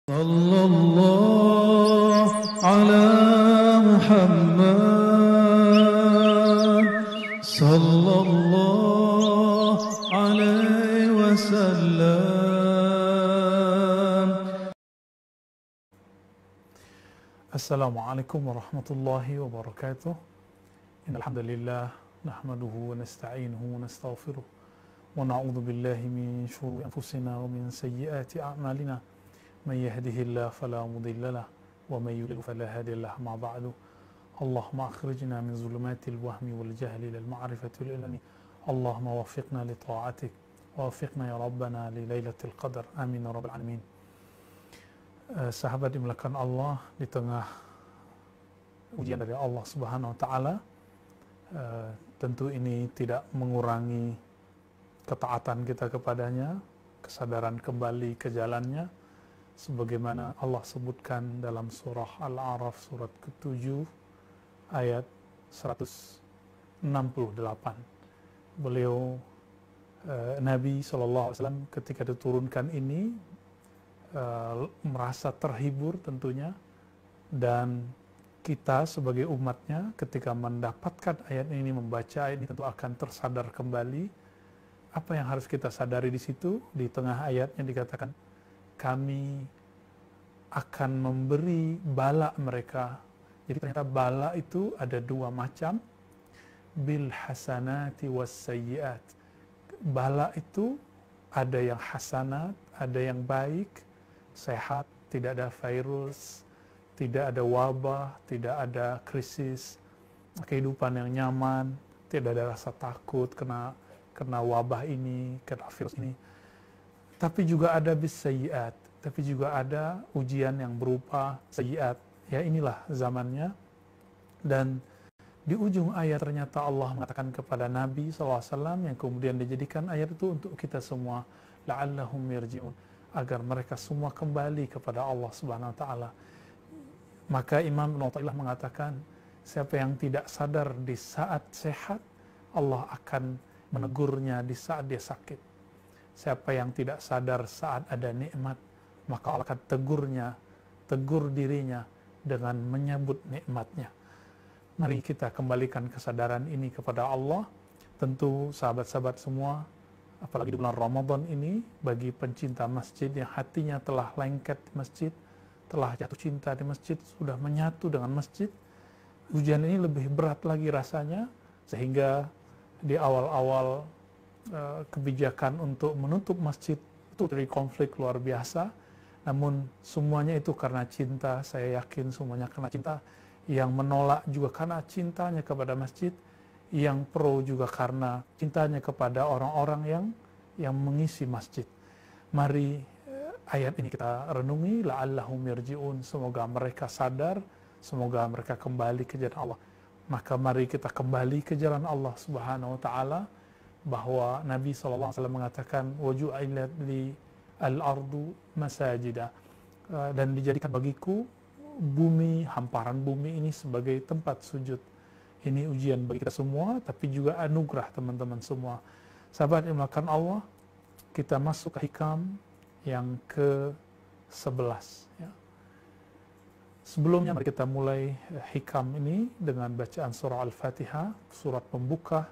Sallallahu ala Muhammad Sallallahu alaihi wasallam. Assalamualaikum warahmatullahi wabarakatuh. Innal hamdalillah nahmaduhu wa nasta'inuhu wa nastaghfiruh wa na'udzu billahi min shururi anfusina wa min sayyiati a'malina. من يهده الله فلا مضل له ومن يضلل فلا هادي له. ما بعد اللهم أخرجنا من ظلمات الوهم والجهل إلى المعرفة والعلم. اللهم وفقنا لطاعتك ووفقنا يا ربنا لليلة القدر. آمين يا رب العالمين. Sahabat dimuliakan Allah, di tengah ujian dari Allah Subhanahu wa taala, tentu ini tidak mengurangi ketaatan kita kepadanya, kesadaran kembali ke jalannya, sebagaimana Allah sebutkan dalam surah Al-A'raf surat ke-7 ayat 168. Beliau Nabi SAW ketika diturunkan ini merasa terhibur tentunya, dan kita sebagai umatnya ketika mendapatkan ayat ini, membaca ayat ini, tentu akan tersadar kembali. Apa yang harus kita sadari di situ? Di tengah ayatnya dikatakan, kami akan memberi bala mereka. Jadi ternyata bala itu ada dua macam, bil hasanati was sayyiat. Bala itu ada yang hasanat, ada yang baik, sehat, tidak ada virus, tidak ada wabah, tidak ada krisis, kehidupan yang nyaman, tidak ada rasa takut kena wabah ini, kena virus ini. Tapi juga ada bis sayyiat, tapi juga ada ujian yang berupa sayyiat. Ya, inilah zamannya. Dan di ujung ayat ternyata Allah mengatakan kepada Nabi SAW, yang kemudian dijadikan ayat itu untuk kita semua, la'allahum yarji'un, agar mereka semua kembali kepada Allah Subhanahu wa taala. Maka Imam Ibnu Athaillah mengatakan, siapa yang tidak sadar di saat sehat, Allah akan menegurnya di saat dia sakit. Siapa yang tidak sadar saat ada nikmat, maka Allah akan tegur dirinya dengan menyambut nikmatnya. Mari kita kembalikan kesadaran ini kepada Allah. Tentu sahabat-sahabat semua, apalagi di bulan Ramadan ini, bagi pencinta masjid yang hatinya telah lengket di masjid, telah jatuh cinta di masjid, sudah menyatu dengan masjid, ujian ini lebih berat lagi rasanya, sehingga di awal-awal kebijakan untuk menutup masjid itu dari konflik luar biasa. Namun semuanya itu karena cinta. Saya yakin semuanya karena cinta. Yang menolak juga karena cintanya kepada masjid, yang pro juga karena cintanya kepada orang-orang yang mengisi masjid. Mari ayat ini kita renungi, la'allahum yarji'un, semoga mereka sadar, semoga mereka kembali ke jalan Allah. Maka mari kita kembali ke jalan Allah Subhanahu wa taala, bahwa Nabi SAW mengatakan, waju'ilat li al-ardu masajida, dan dijadikan bagiku bumi, hamparan bumi ini sebagai tempat sujud. Ini ujian bagi kita semua, tapi juga anugerah teman-teman semua. Sahabat yang dimuliakan Allah, kita masuk ke hikam yang ke-11 ya. Sebelumnya mari kita mulai hikam ini dengan bacaan surah Al-Fatihah, surat pembuka,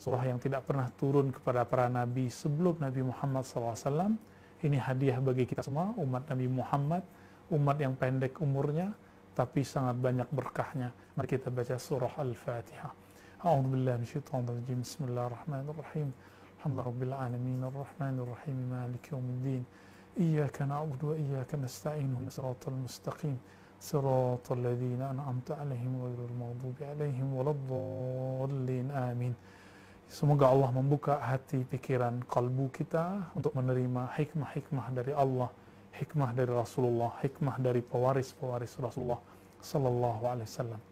surah yang tidak pernah turun kepada para nabi sebelum Nabi Muhammad SAW. Ini hadiah bagi kita semua, umat Nabi Muhammad, umat yang pendek umurnya, tapi sangat banyak berkahnya. Mari kita baca surah Al-Fatihah. A'udzubillahi minasyaitonirrajim. Bismillahirrahmanirrahim. Alhamdulillahirabbil alamin, arrahmanir rahim, maliki yaumiddin. Iyyaka na'budu wa iyyaka nasta'in. Ihdinas siratal mustaqim. Siratal ladzina an'amta 'alaihim ghairil maghdubi 'alaihim waladdallin. Amin. Semoga Allah membuka hati, pikiran, kalbu kita untuk menerima hikmah-hikmah dari Allah, hikmah dari Rasulullah, hikmah dari pewaris-pewaris Rasulullah Sallallahu Alaihi Wasallam.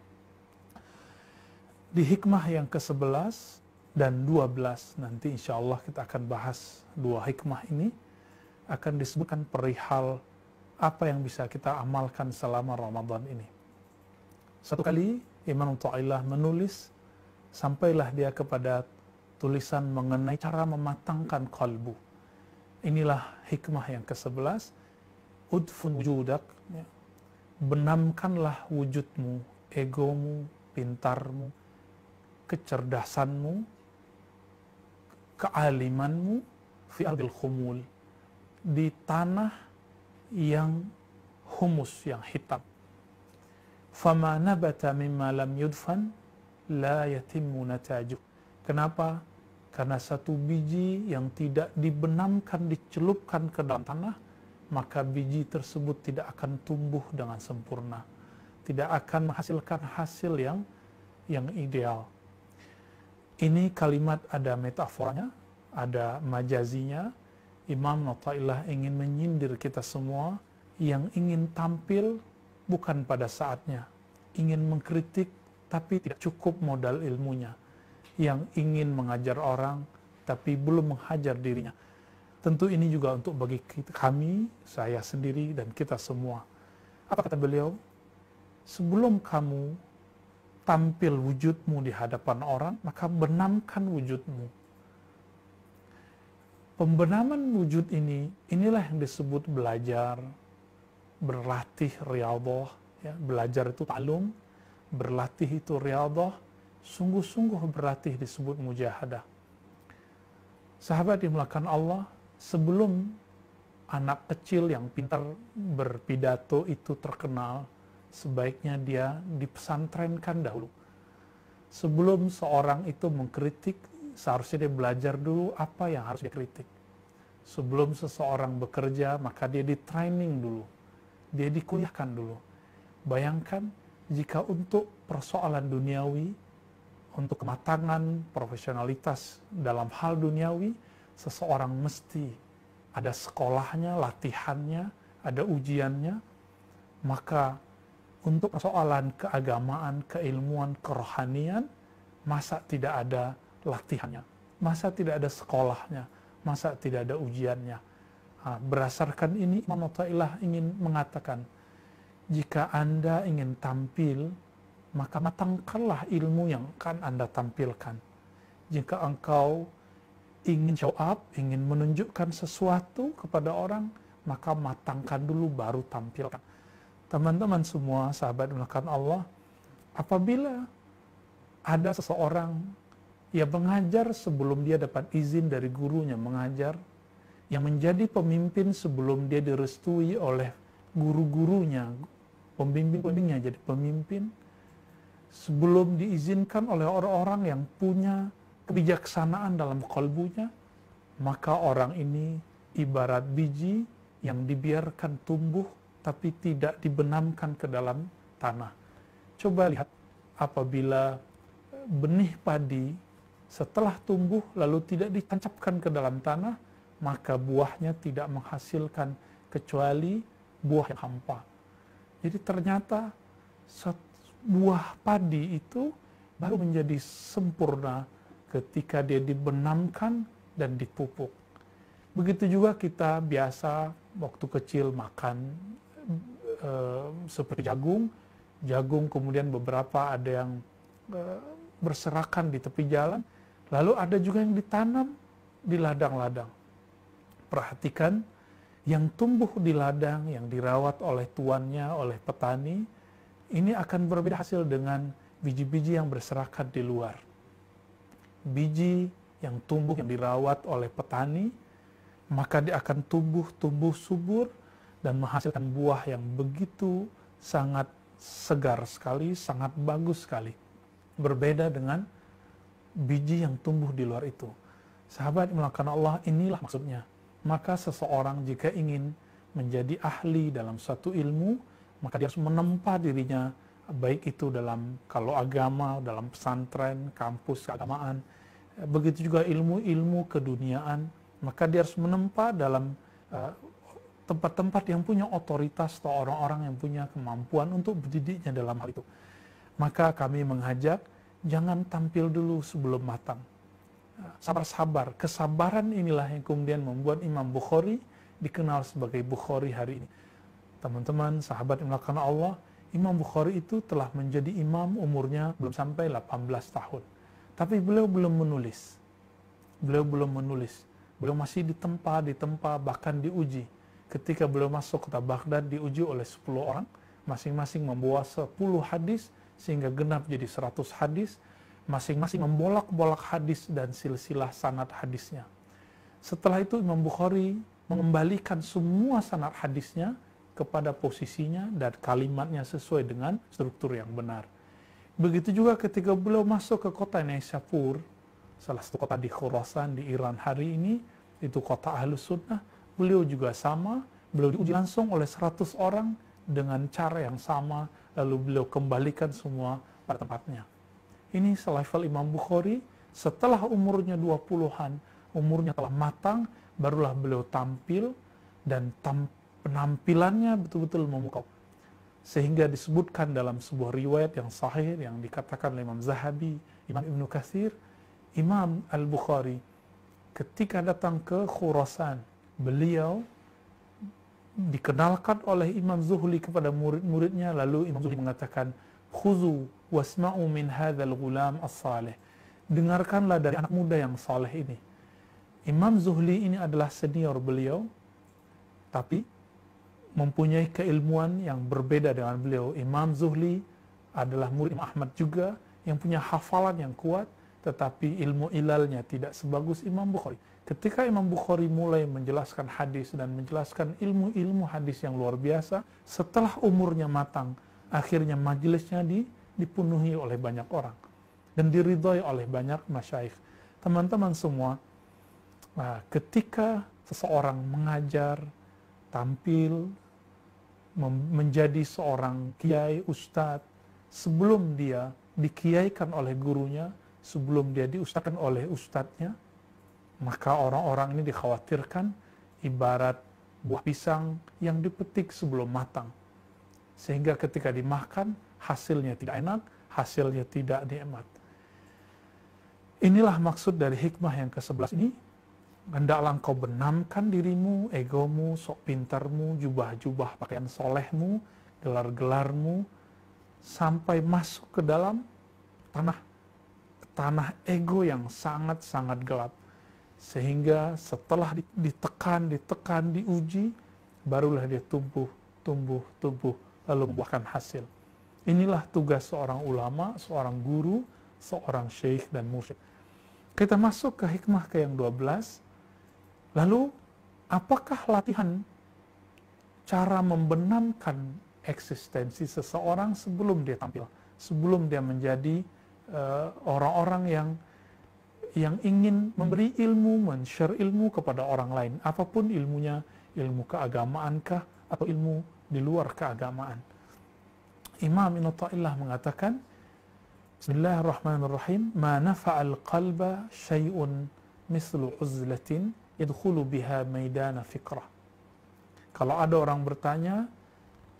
Di hikmah yang ke-11 dan 12, nanti insya Allah kita akan bahas dua hikmah ini, akan disebutkan perihal apa yang bisa kita amalkan selama Ramadan ini. Satu kali Imam Athaillah menulis, sampailah dia kepada tulisan mengenai cara mematangkan kalbu. Inilah hikmah yang ke-11. udfun wujudak, ya, benamkanlah wujudmu, egomu, pintarmu, kecerdasanmu, kealimanmu fi ardil khumul, di tanah yang humus, yang hitam. Fama nabata mimma lam yudfan la yatimmu natajuh. Kenapa? Karena satu biji yang tidak dibenamkan, dicelupkan ke dalam tanah, maka biji tersebut tidak akan tumbuh dengan sempurna, tidak akan menghasilkan hasil yang ideal. Ini kalimat ada metaforanya, ada majazinya. Imam Athaillah ingin menyindir kita semua yang ingin tampil bukan pada saatnya, ingin mengkritik tapi tidak cukup modal ilmunya, yang ingin mengajar orang tapi belum menghajar dirinya. Tentu ini juga untuk bagi kami, saya sendiri dan kita semua. Apa kata beliau? Sebelum kamu tampil wujudmu di hadapan orang, maka benamkan wujudmu. Pembenaman wujud ini, inilah yang disebut belajar, berlatih riyadhah, ya, belajar itu ta'lum, berlatih itu riyadhah, sungguh-sungguh berlatih disebut mujahadah. Sahabat dimulakan Allah, sebelum anak kecil yang pintar berpidato itu terkenal, sebaiknya dia dipesantrenkan dahulu. Sebelum seorang itu mengkritik, seharusnya dia belajar dulu apa yang harus dikritik. Sebelum seseorang bekerja, maka dia di-training dulu, dia dikuliahkan dulu. Bayangkan jika untuk persoalan duniawi, untuk kematangan, profesionalitas dalam hal duniawi, seseorang mesti ada sekolahnya, latihannya, ada ujiannya. Maka untuk persoalan keagamaan, keilmuan, kerohanian, masa tidak ada latihannya, masa tidak ada sekolahnya, masa tidak ada ujiannya. Berdasarkan ini, Imam Athaillah ingin mengatakan, jika Anda ingin tampil, maka matangkanlah ilmu yang akan Anda tampilkan. Jika engkau ingin show up, ingin menunjukkan sesuatu kepada orang, maka matangkan dulu baru tampilkan. Teman-teman semua, sahabat dimulakan Allah, apabila ada seseorang yang mengajar sebelum dia dapat izin dari gurunya mengajar, yang menjadi pemimpin sebelum dia direstui oleh guru-gurunya, pembimbing-pembimbingnya jadi pemimpin, sebelum diizinkan oleh orang-orang yang punya kebijaksanaan dalam kalbunya, maka orang ini ibarat biji yang dibiarkan tumbuh tapi tidak dibenamkan ke dalam tanah. Coba lihat, apabila benih padi setelah tumbuh lalu tidak ditancapkan ke dalam tanah, maka buahnya tidak menghasilkan kecuali buah yang hampa. Jadi ternyata buah padi itu baru menjadi sempurna ketika dia dibenamkan dan dipupuk. Begitu juga kita biasa waktu kecil makan seperti jagung kemudian beberapa ada yang berserakan di tepi jalan, lalu ada juga yang ditanam di ladang-ladang. Perhatikan, yang tumbuh di ladang, yang dirawat oleh tuannya, oleh petani, ini akan berbeda hasil dengan biji-biji yang berserakan di luar. Biji yang tumbuh, yang dirawat oleh petani, maka dia akan tumbuh subur dan menghasilkan buah yang begitu sangat segar sekali, sangat bagus sekali. Berbeda dengan biji yang tumbuh di luar itu. Sahabat dimulakan Allah, inilah maksudnya. Maka seseorang jika ingin menjadi ahli dalam suatu ilmu, maka dia harus menempa dirinya, baik itu dalam, kalau agama, dalam pesantren, kampus keagamaan, begitu juga ilmu-ilmu keduniaan, maka dia harus menempa dalam tempat-tempat yang punya otoritas atau orang-orang yang punya kemampuan untuk berdidiknya dalam hal itu. Maka kami mengajak, jangan tampil dulu sebelum matang. Sabar-sabar, kesabaran inilah yang kemudian membuat Imam Bukhari dikenal sebagai Bukhari hari ini. Teman-teman, sahabat yang melakukan Allah, Imam Bukhari itu telah menjadi imam umurnya belum sampai 18 tahun. Tapi beliau belum menulis. Beliau masih ditempa, bahkan diuji. ketika beliau masuk kota Baghdad diuji oleh 10 orang, masing-masing membawa 10 hadis sehingga genap jadi 100 hadis, masing-masing membolak-bolak hadis dan silsilah sanad hadisnya. Setelah itu Imam Bukhari mengembalikan semua sanad hadisnya kepada posisinya dan kalimatnya sesuai dengan struktur yang benar. Begitu juga ketika beliau masuk ke kota Naisapur, salah satu kota di Khurasan di Iran hari ini, itu kota Ahlus Sunnah, beliau juga sama, beliau diuji langsung oleh 100 orang dengan cara yang sama, lalu beliau kembalikan semua pada tempatnya. Ini selevel Imam Bukhari, setelah umurnya 20-an, umurnya telah matang, barulah beliau tampil, dan penampilannya betul-betul memukau. Sehingga disebutkan dalam sebuah riwayat yang sahih, yang dikatakan oleh Imam Zahabi, Imam Ibnu Katsir, Imam Al-Bukhari, ketika datang ke Khurasan, beliau dikenalkan oleh Imam Zuhli kepada murid-muridnya, lalu Imam Zuhli mengatakan, "Khuzu wasma'u min hadzal ghulam as-salih." Dengarkanlah dari anak muda yang saleh ini. Imam Zuhli ini adalah senior beliau, tapi mempunyai keilmuan yang berbeda dengan beliau. Imam Zuhli adalah murid Imam Ahmad juga, yang punya hafalan yang kuat, tetapi ilmu ilalnya tidak sebagus Imam Bukhari. Ketika Imam Bukhari mulai menjelaskan hadis dan menjelaskan ilmu-ilmu hadis yang luar biasa, setelah umurnya matang, akhirnya majelisnya dipenuhi oleh banyak orang dan diridhoi oleh banyak masyaikh. Teman-teman semua, ketika seseorang mengajar, tampil, menjadi seorang kiai, ustadz, sebelum dia dikiaikan oleh gurunya, sebelum dia diustadkan oleh ustadznya, maka orang-orang ini dikhawatirkan ibarat buah pisang yang dipetik sebelum matang. Sehingga ketika dimakan, hasilnya tidak enak, hasilnya tidak nikmat. Inilah maksud dari hikmah yang ke-11 ini. Hendaklah engkau benamkan dirimu, egomu, sok pintarmu, jubah-jubah pakaian solehmu, gelar-gelarmu, sampai masuk ke dalam tanah ego yang sangat-sangat gelap. Sehingga setelah ditekan, diuji, barulah dia tumbuh, lalu membuahkan hasil. Inilah tugas seorang ulama, seorang guru, seorang syekh dan mursyid. Kita masuk ke hikmah ke yang 12. Lalu, apakah latihan cara membenamkan eksistensi seseorang sebelum dia tampil? Sebelum dia menjadi orang-orang yang ingin memberi ilmu, men-share ilmu kepada orang lain. Apapun ilmunya, ilmu keagamaan-kah, atau ilmu di luar keagamaan. Imam Ibnu Athaillah mengatakan, Bismillahirrahmanirrahim, ma nafa'al qalba syai'un mislu uzlatin yadkhulu biha maidana fikrah. Kalau ada orang bertanya,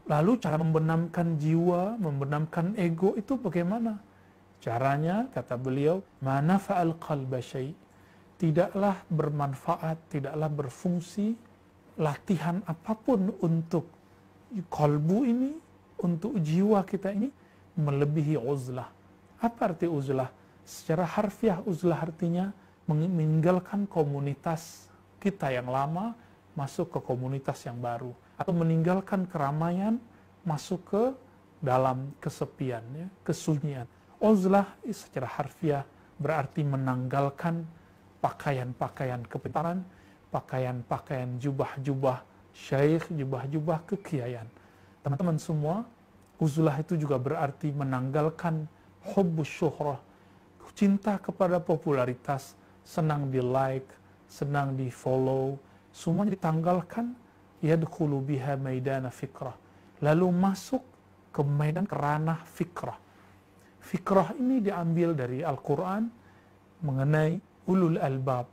lalu cara membenamkan jiwa, membenamkan ego itu bagaimana? Caranya, kata beliau, ma nafa'al qalba syai', tidaklah bermanfaat, tidaklah berfungsi latihan apapun untuk kalbu ini, untuk jiwa kita ini, melebihi uzlah. Apa arti uzlah? Secara harfiah, uzlah artinya meninggalkan komunitas kita yang lama, masuk ke komunitas yang baru. Atau meninggalkan keramaian, masuk ke dalam kesepian, ya, kesunyian. Uzlah secara harfiah berarti menanggalkan pakaian-pakaian kepintaran, pakaian-pakaian jubah-jubah syekh, jubah-jubah kekiaian. Teman-teman semua, uzlah itu juga berarti menanggalkan hubbus syuhrah, cinta kepada popularitas, senang di like, senang di follow, semuanya ditanggalkan. Yadkhulu biha maidana fikrah, lalu masuk ke medan ranah fikrah. Fikrah ini diambil dari Al-Quran mengenai ulul albab,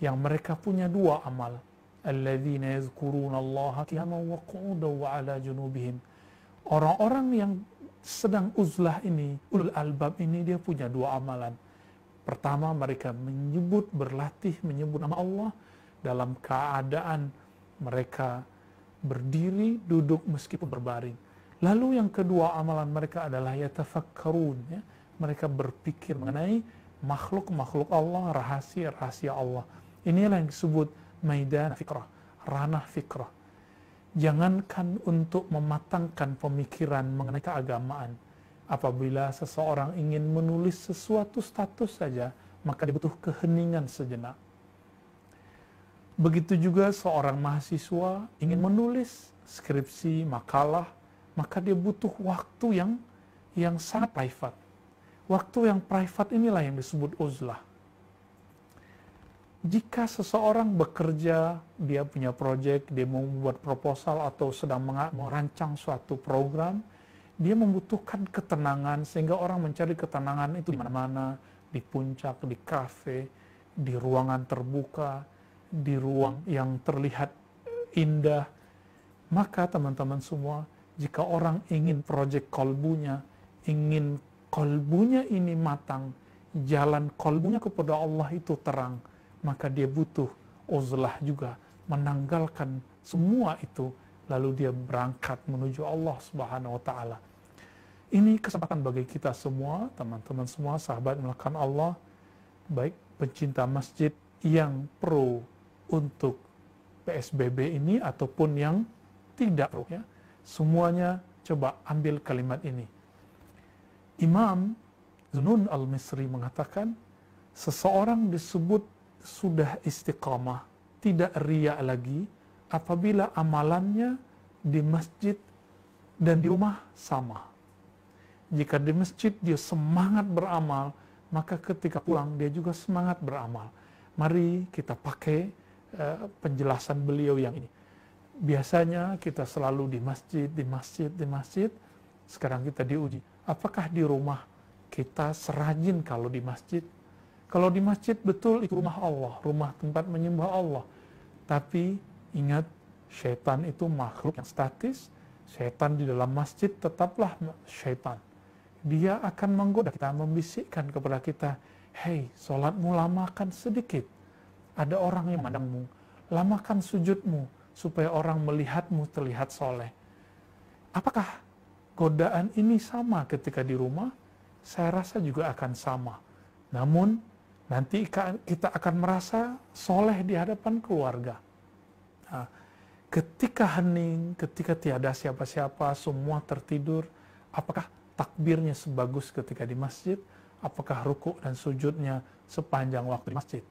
yang mereka punya dua amal. Alladzina yazkuruna Allaha qiyaman wa qu'udan wa ala junubihim. Orang-orang yang sedang uzlah ini, ulul albab ini, dia punya dua amalan. Pertama, mereka berlatih menyebut nama Allah dalam keadaan mereka berdiri, duduk, meskipun berbaring. Lalu yang kedua amalan mereka adalah yatafakkarun, ya. Mereka berpikir mengenai makhluk-makhluk Allah, rahasia-rahasia Allah. Inilah yang disebut maidan fikrah, ranah fikrah. Jangankan untuk mematangkan pemikiran mengenai keagamaan. Apabila seseorang ingin menulis sesuatu status saja, maka dia butuh keheningan sejenak. Begitu juga seorang mahasiswa ingin menulis skripsi, makalah, maka dia butuh waktu yang sangat private. Waktu yang private inilah yang disebut uzlah. Jika seseorang bekerja, dia punya proyek, dia mau membuat proposal atau sedang merancang suatu program, dia membutuhkan ketenangan, sehingga orang mencari ketenangan itu di mana-mana, di puncak, di kafe, di ruangan terbuka, di ruang yang terlihat indah. Maka teman-teman semua, jika orang ingin proyek kolbunya, ingin kolbunya ini matang, jalan kolbunya kepada Allah itu terang, maka dia butuh uzlah juga, menanggalkan semua itu, lalu dia berangkat menuju Allah Subhanahu wa Ta'ala. Ini kesempatan bagi kita semua, teman-teman semua, sahabat melakukan Allah, baik pencinta masjid yang pro untuk PSBB ini ataupun yang tidak pro, ya. Semuanya coba ambil kalimat ini. Imam Zunnun al-Misri mengatakan, seseorang disebut sudah istiqamah, tidak riya lagi, apabila amalannya di masjid dan di rumah sama. Jika di masjid dia semangat beramal, maka ketika pulang dia juga semangat beramal. Mari kita pakai penjelasan beliau yang ini. Biasanya kita selalu di masjid. Sekarang kita diuji. Apakah di rumah kita serajin kalau di masjid? Kalau di masjid betul itu rumah Allah, rumah tempat menyembah Allah. Tapi ingat, syaitan itu makhluk yang statis. Syaitan di dalam masjid tetaplah syaitan. Dia akan menggoda kita, membisikkan kepada kita, hei, sholatmu lamakan sedikit. Ada orang yang memandangmu, lamakan sujudmu, supaya orang melihatmu terlihat soleh. Apakah godaan ini sama ketika di rumah? Saya rasa juga akan sama. Namun, nanti kita akan merasa soleh di hadapan keluarga. Nah, ketika hening, ketika tiada siapa-siapa, semua tertidur, apakah takbirnya sebagus ketika di masjid? Apakah rukuk dan sujudnya sepanjang waktu di masjid?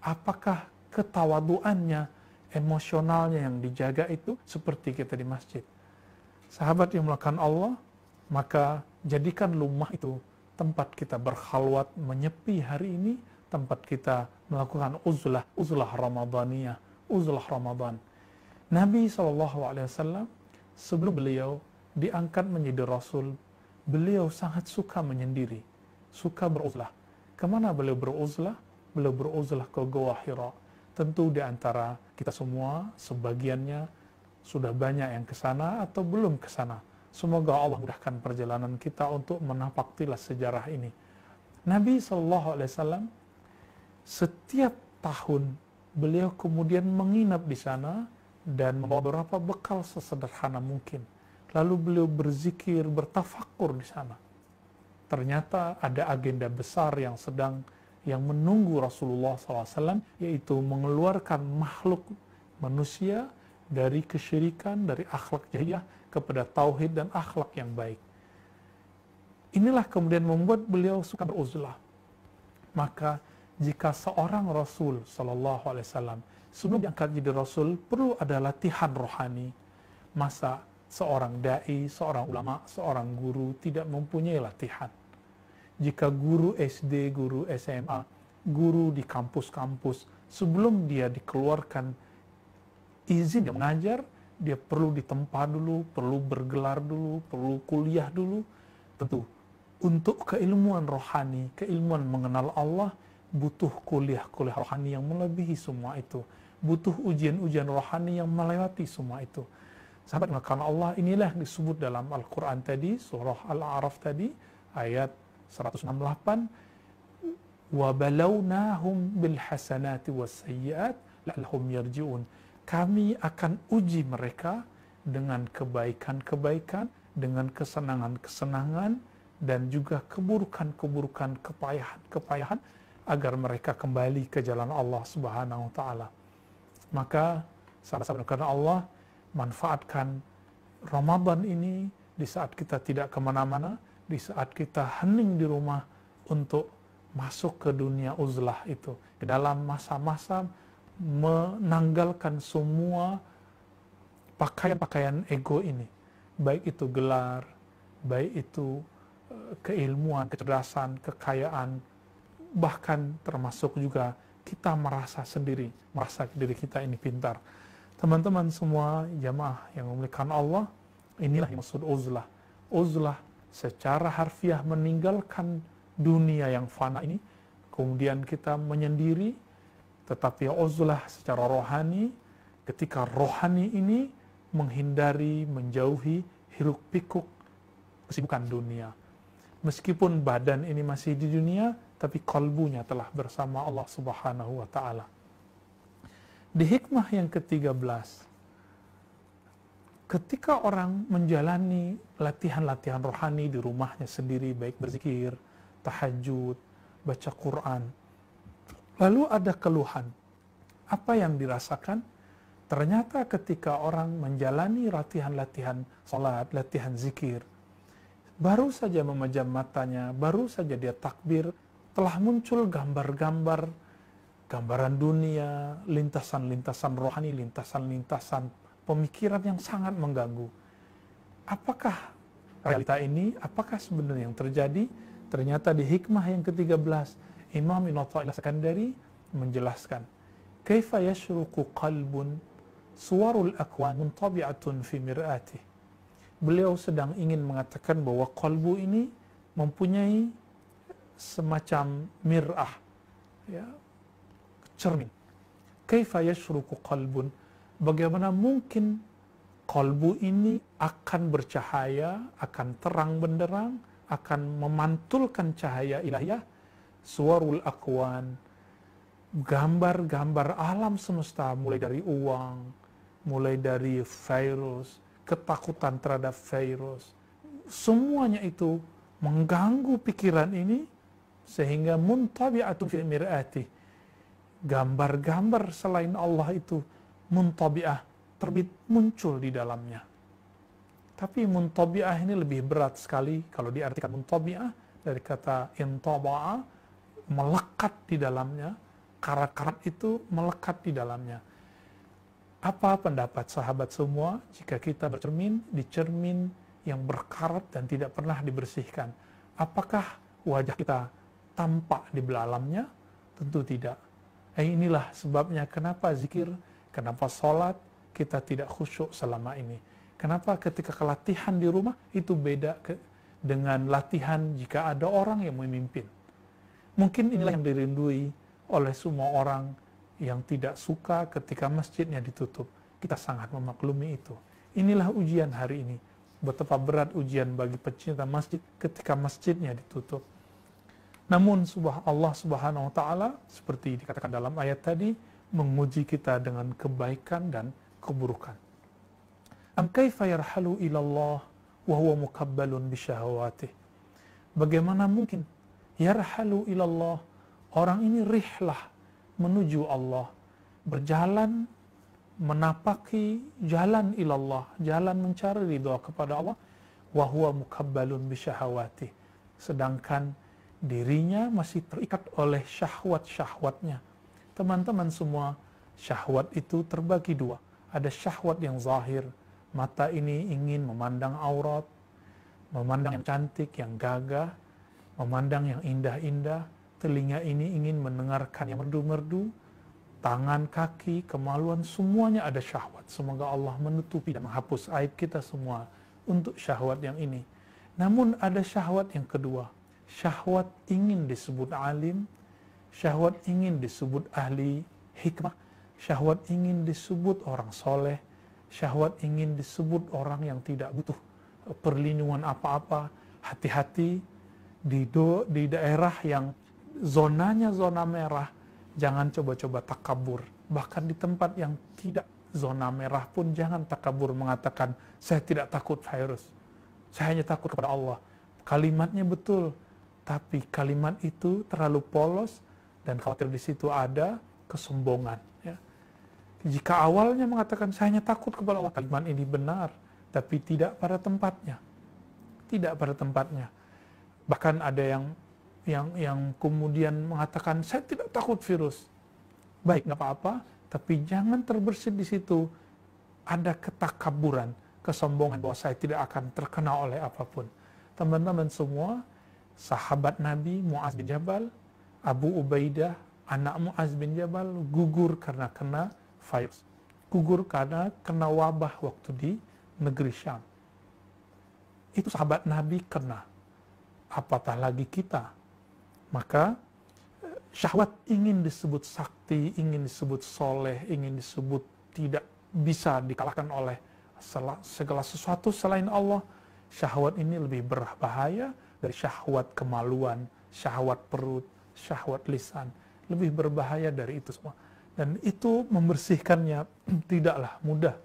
Apakah ketawaduannya, emosionalnya yang dijaga itu seperti kita di masjid? Sahabat yang melakukan Allah, maka jadikan rumah itu tempat kita berkhalwat, menyepi hari ini, tempat kita melakukan uzlah Ramadaniyah, uzlah Ramadan. Nabi SAW sebelum beliau diangkat menjadi Rasul, beliau sangat suka menyendiri, suka beruzlah. Kemana beliau beruzlah? Beliau beruzlah ke Gua Hira. Tentu di antara kita semua, sebagiannya sudah banyak yang ke sana atau belum ke sana. Semoga Allah mudahkan perjalanan kita untuk menapak tilas sejarah ini. Nabi SAW setiap tahun beliau kemudian menginap di sana dan membawa beberapa bekal sesederhana mungkin. Lalu beliau berzikir, bertafakur di sana. Ternyata ada agenda besar yang menunggu Rasulullah SAW, yaitu mengeluarkan makhluk manusia dari kesyirikan, dari akhlak jahiliyah kepada tauhid dan akhlak yang baik. Inilah kemudian membuat beliau suka beruzlah. Maka jika seorang Rasul SAW sebelum diangkat jadi Rasul perlu ada latihan rohani, masa seorang dai, seorang ulama, seorang guru tidak mempunyai latihan? Jika guru SD, guru SMA, guru di kampus-kampus, sebelum dia dikeluarkan izin yang mengajar, dia perlu ditempa dulu, perlu bergelar dulu, perlu kuliah dulu. Tentu, untuk keilmuan rohani, keilmuan mengenal Allah, butuh kuliah-kuliah rohani yang melebihi semua itu. Butuh ujian-ujian rohani yang melewati semua itu. Sahabat melakukan Allah, inilah disebut dalam Al-Quran tadi, surah Al-A'raf tadi, ayat 168, وَبَلَوْنَاهُمْ بِالْحَسَنَاتِ وَالسَّيِّئَاتِ لَعَلَّهُمْ يَرْجِعُونَ. Kami akan uji mereka dengan kebaikan-kebaikan, dengan kesenangan-kesenangan, dan juga keburukan-keburukan, kepayahan-kepayahan, agar mereka kembali ke jalan Allah Subhanahu wa Ta'ala. Maka, sahabat-sahabat karena Allah, manfaatkan Ramadan ini di saat kita tidak kemana-mana, di saat kita hening di rumah untuk masuk ke dunia uzlah itu, ke dalam masa-masa menanggalkan semua pakaian-pakaian ego ini, baik itu gelar, baik itu keilmuan, kecerdasan, kekayaan, bahkan termasuk juga kita merasa sendiri, merasa diri kita ini pintar. Teman-teman semua jamaah yang memuliakan Allah, inilah yang maksud uzlah. Uzlah secara harfiah meninggalkan dunia yang fana ini, kemudian kita menyendiri. Tetapi uzlah secara rohani, ketika rohani ini menghindari, menjauhi hiruk pikuk kesibukan dunia. Meskipun badan ini masih di dunia, tapi kalbunya telah bersama Allah Subhanahu wa Ta'ala. Di hikmah yang ke-13, ketika orang menjalani latihan-latihan rohani di rumahnya sendiri, baik berzikir, tahajud, baca Quran, lalu ada keluhan. Apa yang dirasakan? Ternyata ketika orang menjalani latihan-latihan salat, latihan zikir, baru saja memejam matanya, baru saja dia takbir, telah muncul gambar-gambar, gambaran dunia, lintasan-lintasan rohani, lintasan-lintasan pemikiran yang sangat mengganggu. Apakah realita ini? Apakah sebenarnya yang terjadi? Ternyata di hikmah yang ke-13, Imam Ibn Athaillah As-Sakandari menjelaskan, kaifa yashruqu qalbun suwarul akwan muntabi'atun fi mir'atih. Beliau sedang ingin mengatakan bahwa kalbu ini mempunyai semacam mir'ah, ya, cermin. Kaifa yashruqu qalbun, bagaimana mungkin kalbu ini akan bercahaya, akan terang benderang, akan memantulkan cahaya ilahiyah, suwarul akwan, gambar-gambar alam semesta, mulai dari uang, mulai dari virus, ketakutan terhadap virus, semuanya itu mengganggu pikiran ini, sehingga muntabi'atun fi mir'ati, gambar-gambar selain Allah itu muntabi'ah, terbit muncul di dalamnya. Tapi muntabi'ah ini lebih berat sekali kalau diartikan muntabi'ah dari kata intaba'a, melekat di dalamnya, karat-karat itu melekat di dalamnya. Apa pendapat sahabat semua jika kita bercermin di cermin yang berkarat dan tidak pernah dibersihkan? Apakah wajah kita tampak di dalamnya? Tentu tidak. Inilah sebabnya kenapa zikir, kenapa sholat kita tidak khusyuk selama ini. Kenapa ketika latihan di rumah itu beda dengan latihan jika ada orang yang memimpin. Mungkin inilah yang dirindui oleh semua orang yang tidak suka ketika masjidnya ditutup. Kita sangat memaklumi itu. Inilah ujian hari ini. Betapa berat ujian bagi pecinta masjid ketika masjidnya ditutup. Namun Allah Subhanahu wa Ta'ala, seperti dikatakan dalam ayat tadi, menguji kita dengan kebaikan dan keburukan. Am kaifa yarhalu ilallah wa huwa mukabbalun bisyahawatih. Bagaimana mungkin yarhalu ilallah, orang ini rihlah menuju Allah, berjalan menapaki jalan ilallah, jalan mencari ridha kepada Allah, wa huwa mukabbalun bisyahawatih, sedangkan dirinya masih terikat oleh syahwat-syahwatnya. Teman-teman semua, syahwat itu terbagi dua. Ada syahwat yang zahir, mata ini ingin memandang aurat, memandang yang cantik, yang gagah, memandang yang indah-indah. Telinga ini ingin mendengarkan yang merdu-merdu, tangan, kaki, kemaluan, semuanya ada syahwat. Semoga Allah menutupi dan menghapus aib kita semua untuk syahwat yang ini. Namun ada syahwat yang kedua, syahwat ingin disebut alim, syahwat ingin disebut ahli hikmah, syahwat ingin disebut orang soleh, syahwat ingin disebut orang yang tidak butuh perlindungan apa-apa. Hati-hati di daerah yang zonanya zona merah, jangan coba-coba takabur. Bahkan di tempat yang tidak zona merah pun jangan takabur mengatakan, saya tidak takut virus, saya hanya takut kepada Allah. Kalimatnya betul, tapi kalimat itu terlalu polos dan khawatir di situ ada kesombongan. Ya. Jika awalnya mengatakan saya hanya takut kepada Allah, kalimat ini benar, tapi tidak pada tempatnya. Tidak pada tempatnya. Bahkan ada yang kemudian mengatakan saya tidak takut virus. Baik, nggak apa-apa, tapi jangan terbersit di situ. Ada ketakaburan, kesombongan bahwa saya tidak akan terkena oleh apapun. Teman-teman semua, sahabat Nabi Mu'az bin Jabal, Abu Ubaidah, anak Mu'az bin Jabal gugur karena kena virus. Gugur karena kena wabah waktu di negeri Syam. Itu sahabat Nabi kena. Apatah lagi kita. Maka syahwat ingin disebut sakti, ingin disebut soleh, ingin disebut tidak bisa dikalahkan oleh segala sesuatu selain Allah. Syahwat ini lebih berbahaya dari syahwat kemaluan, syahwat perut, syahwat lisan. Lebih berbahaya dari itu semua. Dan itu membersihkannya tidaklah mudah.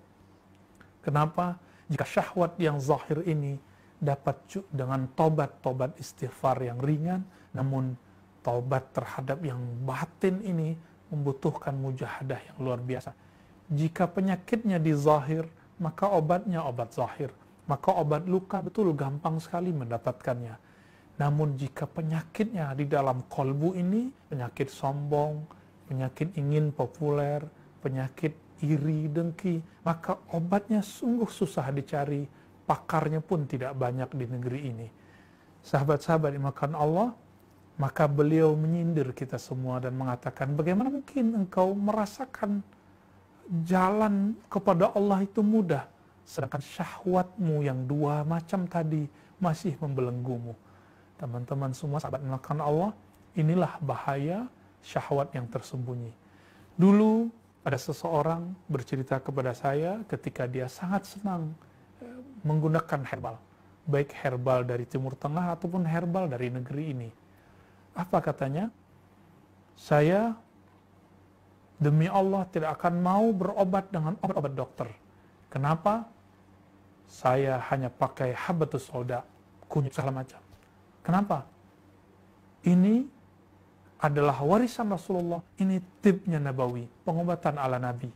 Kenapa? Jika syahwat yang zahir ini dapat dengan tobat istighfar yang ringan, namun taubat terhadap yang batin ini membutuhkan mujahadah yang luar biasa. Jika penyakitnya di zahir, maka obatnya obat zahir. Maka obat luka betul gampang sekali mendapatkannya. Namun jika penyakitnya di dalam kolbu ini, penyakit sombong, penyakit ingin populer, penyakit iri, dengki, maka obatnya sungguh susah dicari, pakarnya pun tidak banyak di negeri ini. Sahabat-sahabat dimakan Allah, maka beliau menyindir kita semua dan mengatakan, bagaimana mungkin engkau merasakan jalan kepada Allah itu mudah, sedangkan syahwatmu yang dua macam tadi masih membelenggumu. Teman-teman semua sahabat dimakan Allah, inilah bahaya syahwat yang tersembunyi. Dulu ada seseorang bercerita kepada saya ketika dia sangat senang menggunakan herbal, baik herbal dari Timur Tengah ataupun herbal dari negeri ini. Apa katanya? Saya demi Allah tidak akan mau berobat dengan obat-obat dokter. Kenapa? Saya hanya pakai habatus sauda, kunyit segala macam. Kenapa? Ini adalah warisan Rasulullah, ini tipnya Nabawi, pengobatan ala Nabi.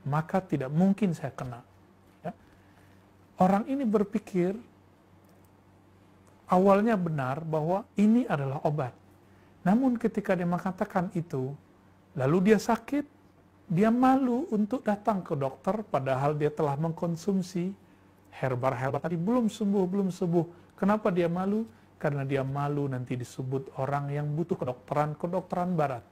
Maka tidak mungkin saya kena. Ya. Orang ini berpikir awalnya benar bahwa ini adalah obat. Namun ketika dia mengatakan itu, lalu dia sakit, dia malu untuk datang ke dokter padahal dia telah mengkonsumsi herbal-herbal tadi belum sembuh. Kenapa dia malu? Karena dia malu nanti disebut orang yang butuh kedokteran barat.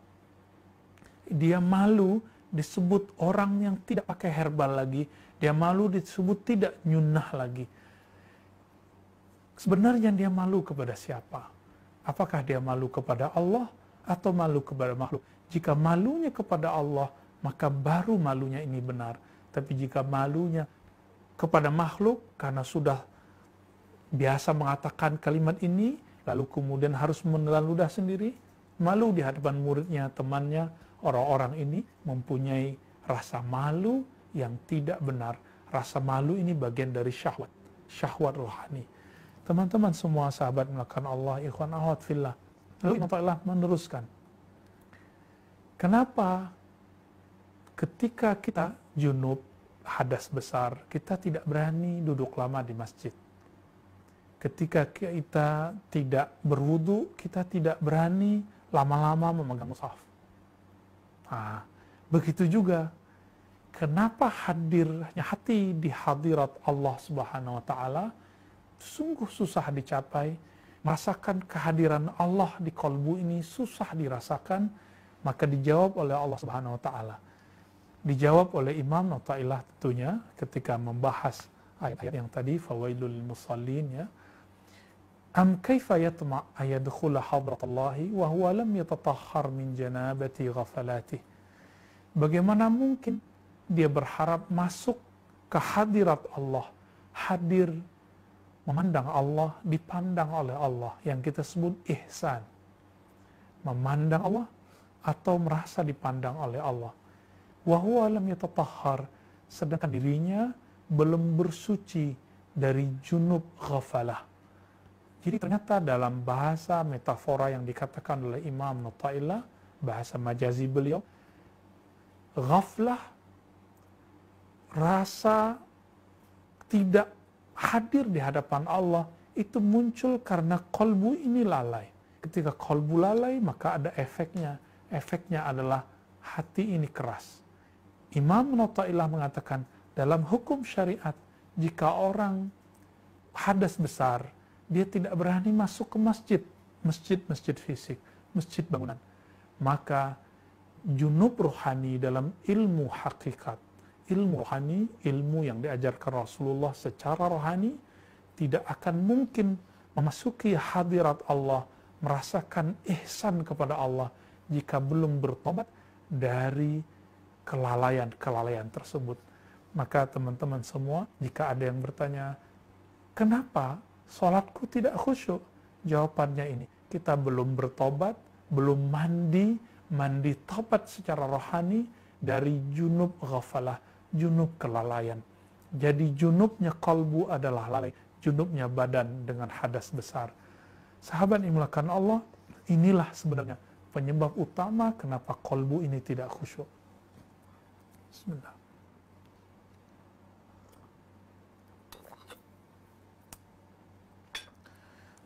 Dia malu disebut orang yang tidak pakai herbal lagi. Dia malu disebut tidak nyunnah lagi. Sebenarnya dia malu kepada siapa? Apakah dia malu kepada Allah atau malu kepada makhluk? Jika malunya kepada Allah, maka baru malunya ini benar. Tapi jika malunya kepada makhluk, karena sudah biasa mengatakan kalimat ini, lalu kemudian harus menelan ludah sendiri, malu di hadapan muridnya, temannya, orang-orang ini mempunyai rasa malu yang tidak benar. Rasa malu ini bagian dari syahwat rohani. Teman-teman semua sahabat melakukan Allah, ikhwan akhwat fillah. Lalu Allah meneruskan. Kenapa ketika kita junub, hadas besar, kita tidak berani duduk lama di masjid? Ketika kita tidak berwudu, kita tidak berani lama-lama memegang mushaf. Nah, begitu juga. Kenapa hadirnya hati di hadirat Allah Subhanahu wa Ta'ala sungguh susah dicapai? Merasakan kehadiran Allah di kolbu ini susah dirasakan. Maka dijawab oleh Allah Subhanahu wa Ta'ala. Dijawab oleh Imam Athaillah tentunya ketika membahas ayat-ayat yang tadi, fawailul musallin, ya. Am kaifa yatma' ayadkhula hadratallahi wa huwa lam yatatahhar min janabati ghafalati. Bagaimana mungkin dia berharap masuk ke hadirat Allah, hadir memandang Allah, dipandang oleh Allah, yang kita sebut ihsan. Memandang Allah atau merasa dipandang oleh Allah. Wa huwa lam yatatahhar, sedangkan dirinya belum bersuci dari junub ghafalah. Jadi ternyata dalam bahasa metafora yang dikatakan oleh Imam Athaillah, bahasa majazi beliau, ghaflah rasa tidak hadir di hadapan Allah itu muncul karena kolbu ini lalai. Ketika kolbu lalai, maka ada efeknya. Efeknya adalah hati ini keras. Imam Nawawi mengatakan, dalam hukum syariat, jika orang hadas besar, dia tidak berani masuk ke masjid, masjid fisik, masjid bangunan. Maka junub rohani dalam ilmu hakikat, ilmu rohani, ilmu yang diajarkan Rasulullah secara rohani, tidak akan mungkin memasuki hadirat Allah, merasakan ihsan kepada Allah, jika belum bertobat dari kelalaian tersebut. Maka teman-teman semua, jika ada yang bertanya, kenapa sholatku tidak khusyuk? Jawabannya ini, kita belum bertobat, belum mandi tobat secara rohani dari junub ghafalah, junub kelalaian. Jadi junubnya kalbu adalah lalai, junubnya badan dengan hadas besar. Sahabat yang dimuliakan Allah, inilah sebenarnya penyebab utama kenapa kalbu ini tidak khusyuk. Bismillah.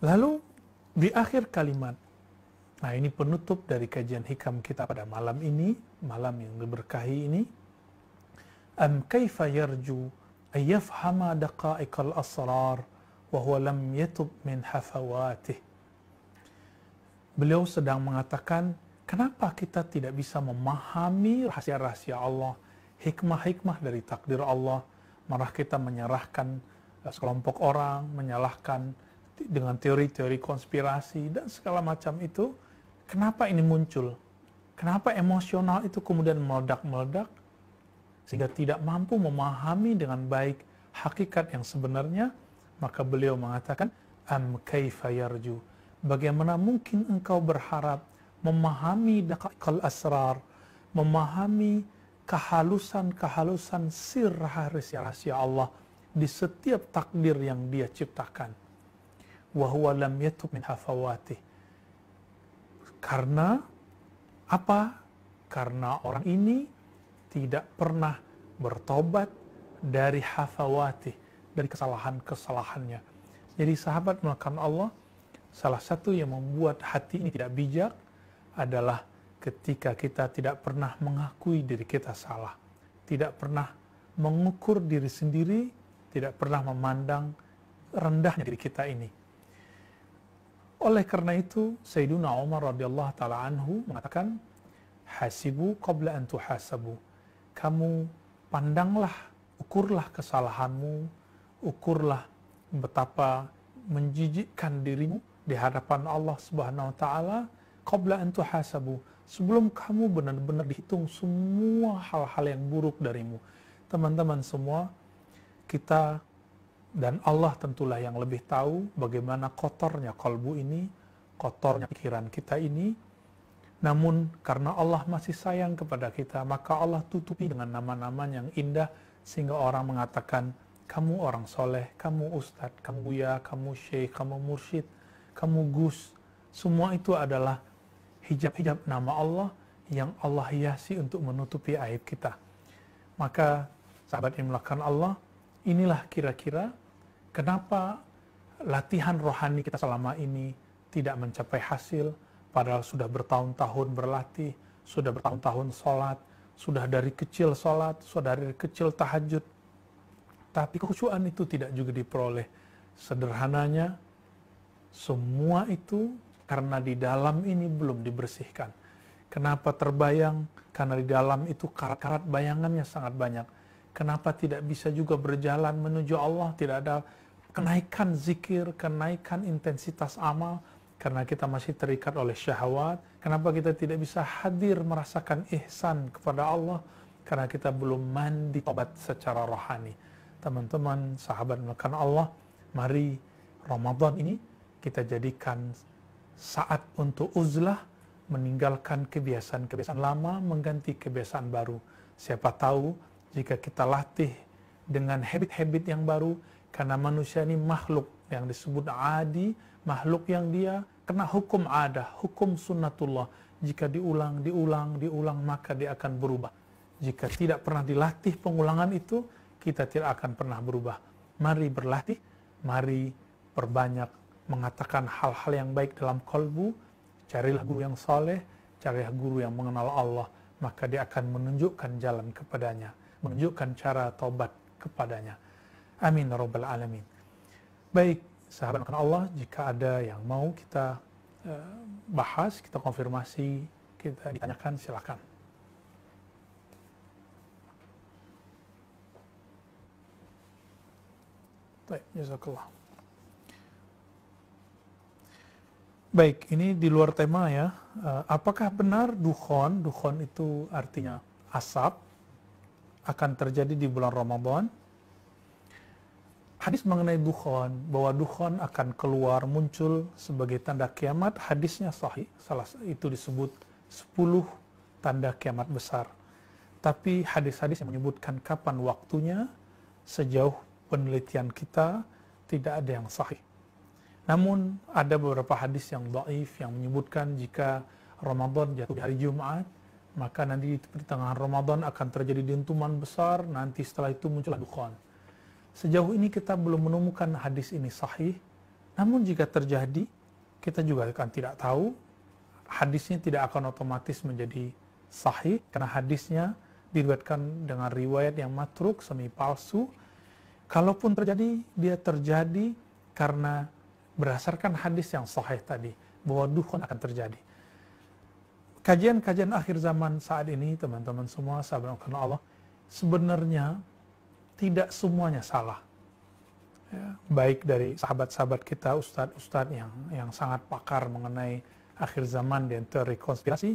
Lalu di akhir kalimat, nah ini penutup dari kajian hikam kita pada malam ini, malam yang diberkahi ini. Am kaifa yarju ayyafhama daqa'iqal asrar wa huwa lam yatub min hafawatih. Beliau sedang mengatakan, kenapa kita tidak bisa memahami rahasia-rahasia Allah, hikmah-hikmah dari takdir Allah, malah kita menyerahkan sekelompok orang, menyalahkan dengan teori-teori konspirasi dan segala macam itu. Kenapa ini muncul? Kenapa emosional itu kemudian meledak-meledak sehingga tidak mampu memahami dengan baik hakikat yang sebenarnya? Maka beliau mengatakan, am kaifa yarju, bagaimana mungkin engkau berharap memahami daqaiqal asrar, memahami kehalusan sir rahasia Allah di setiap takdir yang Dia ciptakan. Wa huwa lam yatub min hafawatih. Karena apa? Karena orang ini tidak pernah bertobat dari hafawatih, dari kesalahan-kesalahannya. Jadi sahabat melakukan Allah, salah satu yang membuat hati ini tidak bijak adalah ketika kita tidak pernah mengakui diri kita salah, tidak pernah mengukur diri sendiri, tidak pernah memandang rendahnya diri kita ini. Oleh karena itu, Sayyiduna Umar radhiyallahu ta'ala anhu mengatakan, hasibu qabla an tuhasabu. Kamu pandanglah, ukurlah kesalahanmu, ukurlah betapa menjijikkan dirimu di hadapan Allah Subhanahu wa taala qabla an tuhasabu, sebelum kamu benar-benar dihitung semua hal-hal yang buruk darimu. Teman-teman semua, kita dan Allah tentulah yang lebih tahu bagaimana kotornya kalbu ini, kotornya pikiran kita ini. Namun karena Allah masih sayang kepada kita, maka Allah tutupi dengan nama-nama yang indah sehingga orang mengatakan, kamu orang soleh, kamu ustadz, kamu buya, kamu syekh, kamu mursyid, kamu gus. Semua itu adalah hijab-hijab nama Allah yang Allah hiasi untuk menutupi aib kita. Maka sahabat yang melakukan Allah, inilah kira-kira kenapa latihan rohani kita selama ini tidak mencapai hasil, padahal sudah bertahun-tahun berlatih, sudah bertahun-tahun sholat, sudah dari kecil sholat, sudah dari kecil tahajud, tapi kekhusyuan itu tidak juga diperoleh. Sederhananya, semua itu karena di dalam ini belum dibersihkan. Kenapa terbayang? Karena di dalam itu karat-karat bayangannya sangat banyak. Kenapa tidak bisa juga berjalan menuju Allah? Tidak ada kenaikan zikir, kenaikan intensitas amal, karena kita masih terikat oleh syahwat. Kenapa kita tidak bisa hadir merasakan ihsan kepada Allah? Karena kita belum mandi tobat secara rohani. Teman-teman, sahabat melakukan Allah, mari Ramadan ini kita jadikan saat untuk uzlah, meninggalkan kebiasaan-kebiasaan lama, mengganti kebiasaan baru. Siapa tahu jika kita latih dengan habit-habit yang baru, karena manusia ini makhluk yang disebut adi, makhluk yang dia kena hukum adah, hukum sunnatullah. Jika diulang, maka dia akan berubah. Jika tidak pernah dilatih pengulangan itu, kita tidak akan pernah berubah. Mari berlatih, mari perbanyak mengatakan hal-hal yang baik dalam kalbu, carilah guru yang soleh, carilah guru yang mengenal Allah, maka dia akan menunjukkan jalan kepadanya, menunjukkan cara taubat kepadanya. Amin ya rabbal alamin. Baik, sahabat Allah, jika ada yang mau kita bahas, kita konfirmasi, kita ditanyakan, silakan. Baik, jazakallah. Baik, ini di luar tema ya. Apakah benar dukhon itu artinya asap, akan terjadi di bulan Ramadan? Hadis mengenai dukhon, bahwa dukhon akan keluar muncul sebagai tanda kiamat, hadisnya sahih. Salah itu disebut 10 tanda kiamat besar. Tapi hadis-hadis yang menyebutkan kapan waktunya, sejauh penelitian kita tidak ada yang sahih. Namun ada beberapa hadis yang dhaif yang menyebutkan jika Ramadan jatuh di hari Jumat, maka nanti di pertengahan Ramadan akan terjadi dentuman besar, nanti setelah itu muncullah dukhon. Sejauh ini kita belum menemukan hadis ini sahih, namun jika terjadi, kita juga akan tidak tahu, hadisnya tidak akan otomatis menjadi sahih, karena hadisnya diriwayatkan dengan riwayat yang matruk, semi palsu. Kalaupun terjadi, dia terjadi karena berdasarkan hadis yang sahih tadi, bahwa dukhon akan terjadi. Kajian-kajian akhir zaman saat ini, teman-teman semua, sahabat Allah, sebenarnya tidak semuanya salah. Ya, baik dari sahabat-sahabat kita, ustadz-ustadz yang sangat pakar mengenai akhir zaman dan teori konspirasi,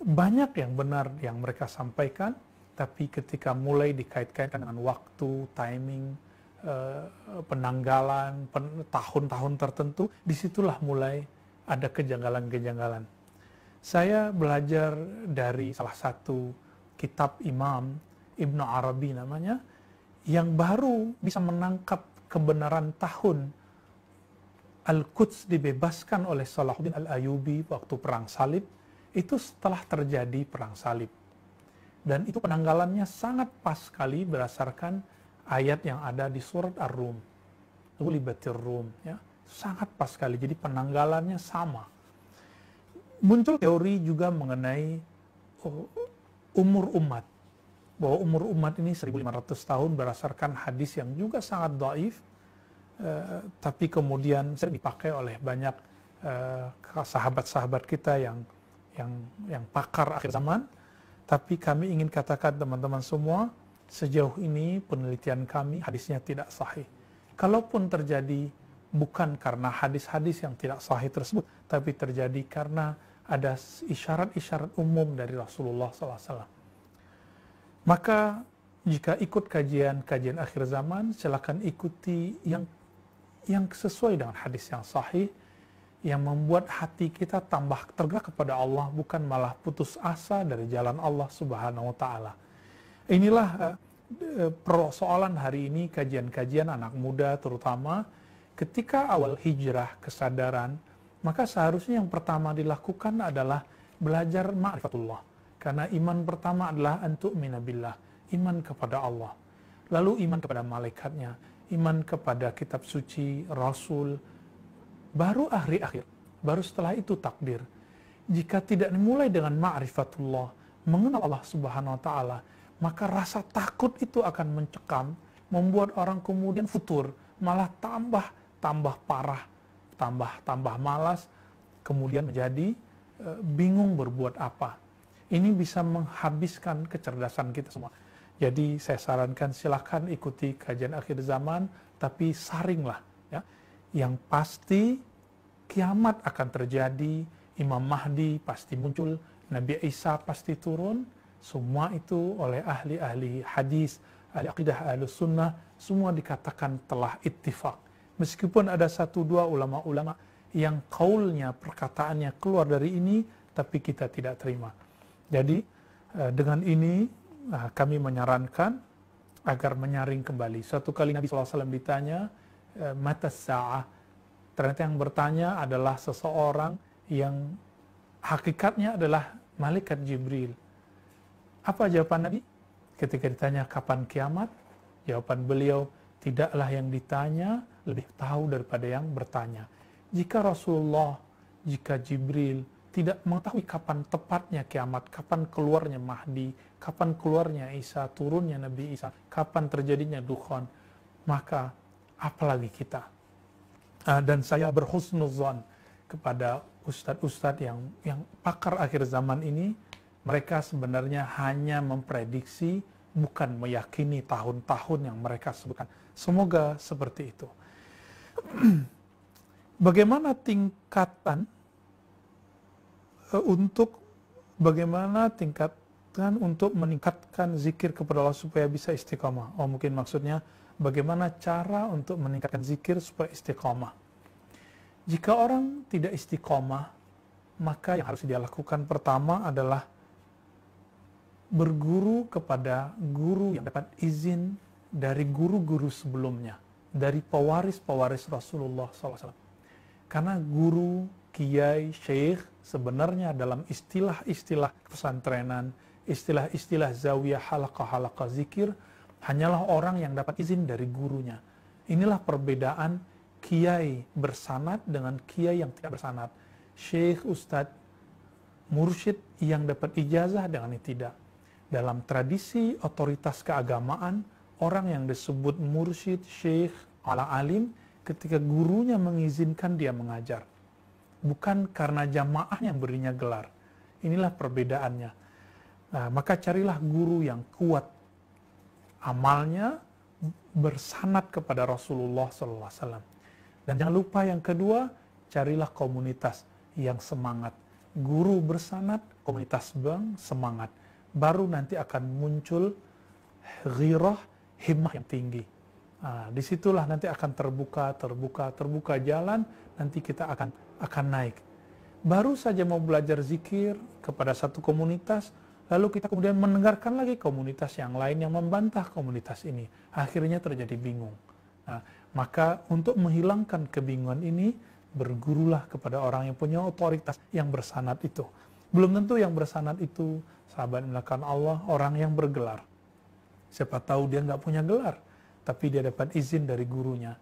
banyak yang benar yang mereka sampaikan, tapi ketika mulai dikait-kaitkan dengan waktu, timing, penanggalan, tahun-tahun tertentu, disitulah mulai ada kejanggalan-kejanggalan. Saya belajar dari salah satu kitab Imam Ibnu Arabi namanya, yang baru bisa menangkap kebenaran tahun Al-Quds dibebaskan oleh Salahuddin Al-Ayyubi waktu perang salib, itu setelah terjadi perang salib. Dan itu penanggalannya sangat pas sekali berdasarkan ayat yang ada di surat Ar-Rum, Ghulibatir Rum, ya, sangat pas sekali. Jadi penanggalannya sama. Muncul teori juga mengenai umur umat, bahwa umur umat ini 1500 tahun berdasarkan hadis yang juga sangat dhaif, tapi kemudian sering dipakai oleh banyak sahabat-sahabat kita yang pakar akhir zaman. Tapi kami ingin katakan teman-teman semua, sejauh ini penelitian kami hadisnya tidak sahih. Kalaupun terjadi, bukan karena hadis-hadis yang tidak sahih tersebut, tapi terjadi karena ada isyarat-isyarat umum dari Rasulullah SAW. Maka jika ikut kajian akhir zaman, silakan ikuti yang sesuai dengan hadis yang sahih, yang membuat hati kita tambah tergerak kepada Allah, bukan malah putus asa dari jalan Allah Subhanahu wa Ta'ala. Inilah persoalan hari ini, kajian-kajian anak muda terutama, ketika awal hijrah kesadaran, maka seharusnya yang pertama dilakukan adalah belajar ma'rifatullah. Karena iman pertama adalah antu'mina billah, iman kepada Allah. Lalu iman kepada malaikatnya, iman kepada kitab suci, rasul, baru akhir, baru setelah itu takdir. Jika tidak dimulai dengan ma'rifatullah, mengenal Allah Subhanahu wa Ta'ala, maka rasa takut itu akan mencekam, membuat orang kemudian futur, malah tambah parah, tambah malas, kemudian menjadi bingung berbuat apa. Ini bisa menghabiskan kecerdasan kita semua. Jadi saya sarankan silakan ikuti kajian akhir zaman, tapi saringlah, ya. Yang pasti kiamat akan terjadi, Imam Mahdi pasti muncul, Nabi Isa pasti turun. Semua itu oleh ahli-ahli hadis, ahli aqidah, ahli sunnah, semua dikatakan telah ittifaq. Meskipun ada 1-2 ulama-ulama yang kaulnya, perkataannya keluar dari ini, tapi kita tidak terima. Jadi dengan ini kami menyarankan agar menyaring kembali. Suatu kali Nabi SAW ditanya, mata sa'ah. Ternyata yang bertanya adalah seseorang yang hakikatnya adalah malaikat Jibril. Apa jawaban Nabi? Ketika ditanya kapan kiamat, jawaban beliau, tidaklah yang ditanya lebih tahu daripada yang bertanya. Jika Rasulullah, jika Jibril tidak mengetahui kapan tepatnya kiamat, kapan keluarnya Mahdi, kapan keluarnya Isa, turunnya Nabi Isa, kapan terjadinya Dukhan, maka apalagi kita. Dan saya berhusnuzon kepada ustadz-ustadz yang pakar akhir zaman ini, mereka sebenarnya hanya memprediksi, bukan meyakini tahun-tahun yang mereka sebutkan. Semoga seperti itu. Bagaimana tingkatan untuk meningkatkan zikir kepada Allah supaya bisa istiqamah? Oh, mungkin maksudnya bagaimana cara untuk meningkatkan zikir supaya istiqamah? Jika orang tidak istiqamah, maka yang harus dia lakukan pertama adalah berguru kepada guru yang dapat izin dari guru-guru sebelumnya, dari pewaris-pewaris Rasulullah SAW. Karena guru, kiai, syekh sebenarnya dalam istilah-istilah pesantrenan, istilah-istilah zawiyah, halaqah-halaqah zikir, hanyalah orang yang dapat izin dari gurunya. Inilah perbedaan kiai bersanad dengan kiai yang tidak bersanad. Syekh, ustadz, mursyid yang dapat ijazah dengan yang tidak. Dalam tradisi otoritas keagamaan, orang yang disebut mursyid, syekh, ala alim, ketika gurunya mengizinkan dia mengajar. Bukan karena jamaah yang berinya gelar. Inilah perbedaannya. Nah, maka carilah guru yang kuat. Amalnya bersanad kepada Rasulullah SAW. Dan jangan lupa yang kedua, carilah komunitas yang semangat. Guru bersanad, komunitas bang semangat. Baru nanti akan muncul ghirah, himmah yang tinggi. Nah, disitulah nanti akan terbuka jalan, nanti kita akan naik. Baru saja mau belajar zikir kepada satu komunitas, lalu kita kemudian mendengarkan lagi komunitas yang lain yang membantah komunitas ini. Akhirnya terjadi bingung. Nah, maka untuk menghilangkan kebingungan ini, bergurulah kepada orang yang punya otoritas yang bersanad itu. Belum tentu yang bersanad itu sahabat melakukan Allah, orang yang bergelar. Siapa tahu dia nggak punya gelar, tapi dia dapat izin dari gurunya.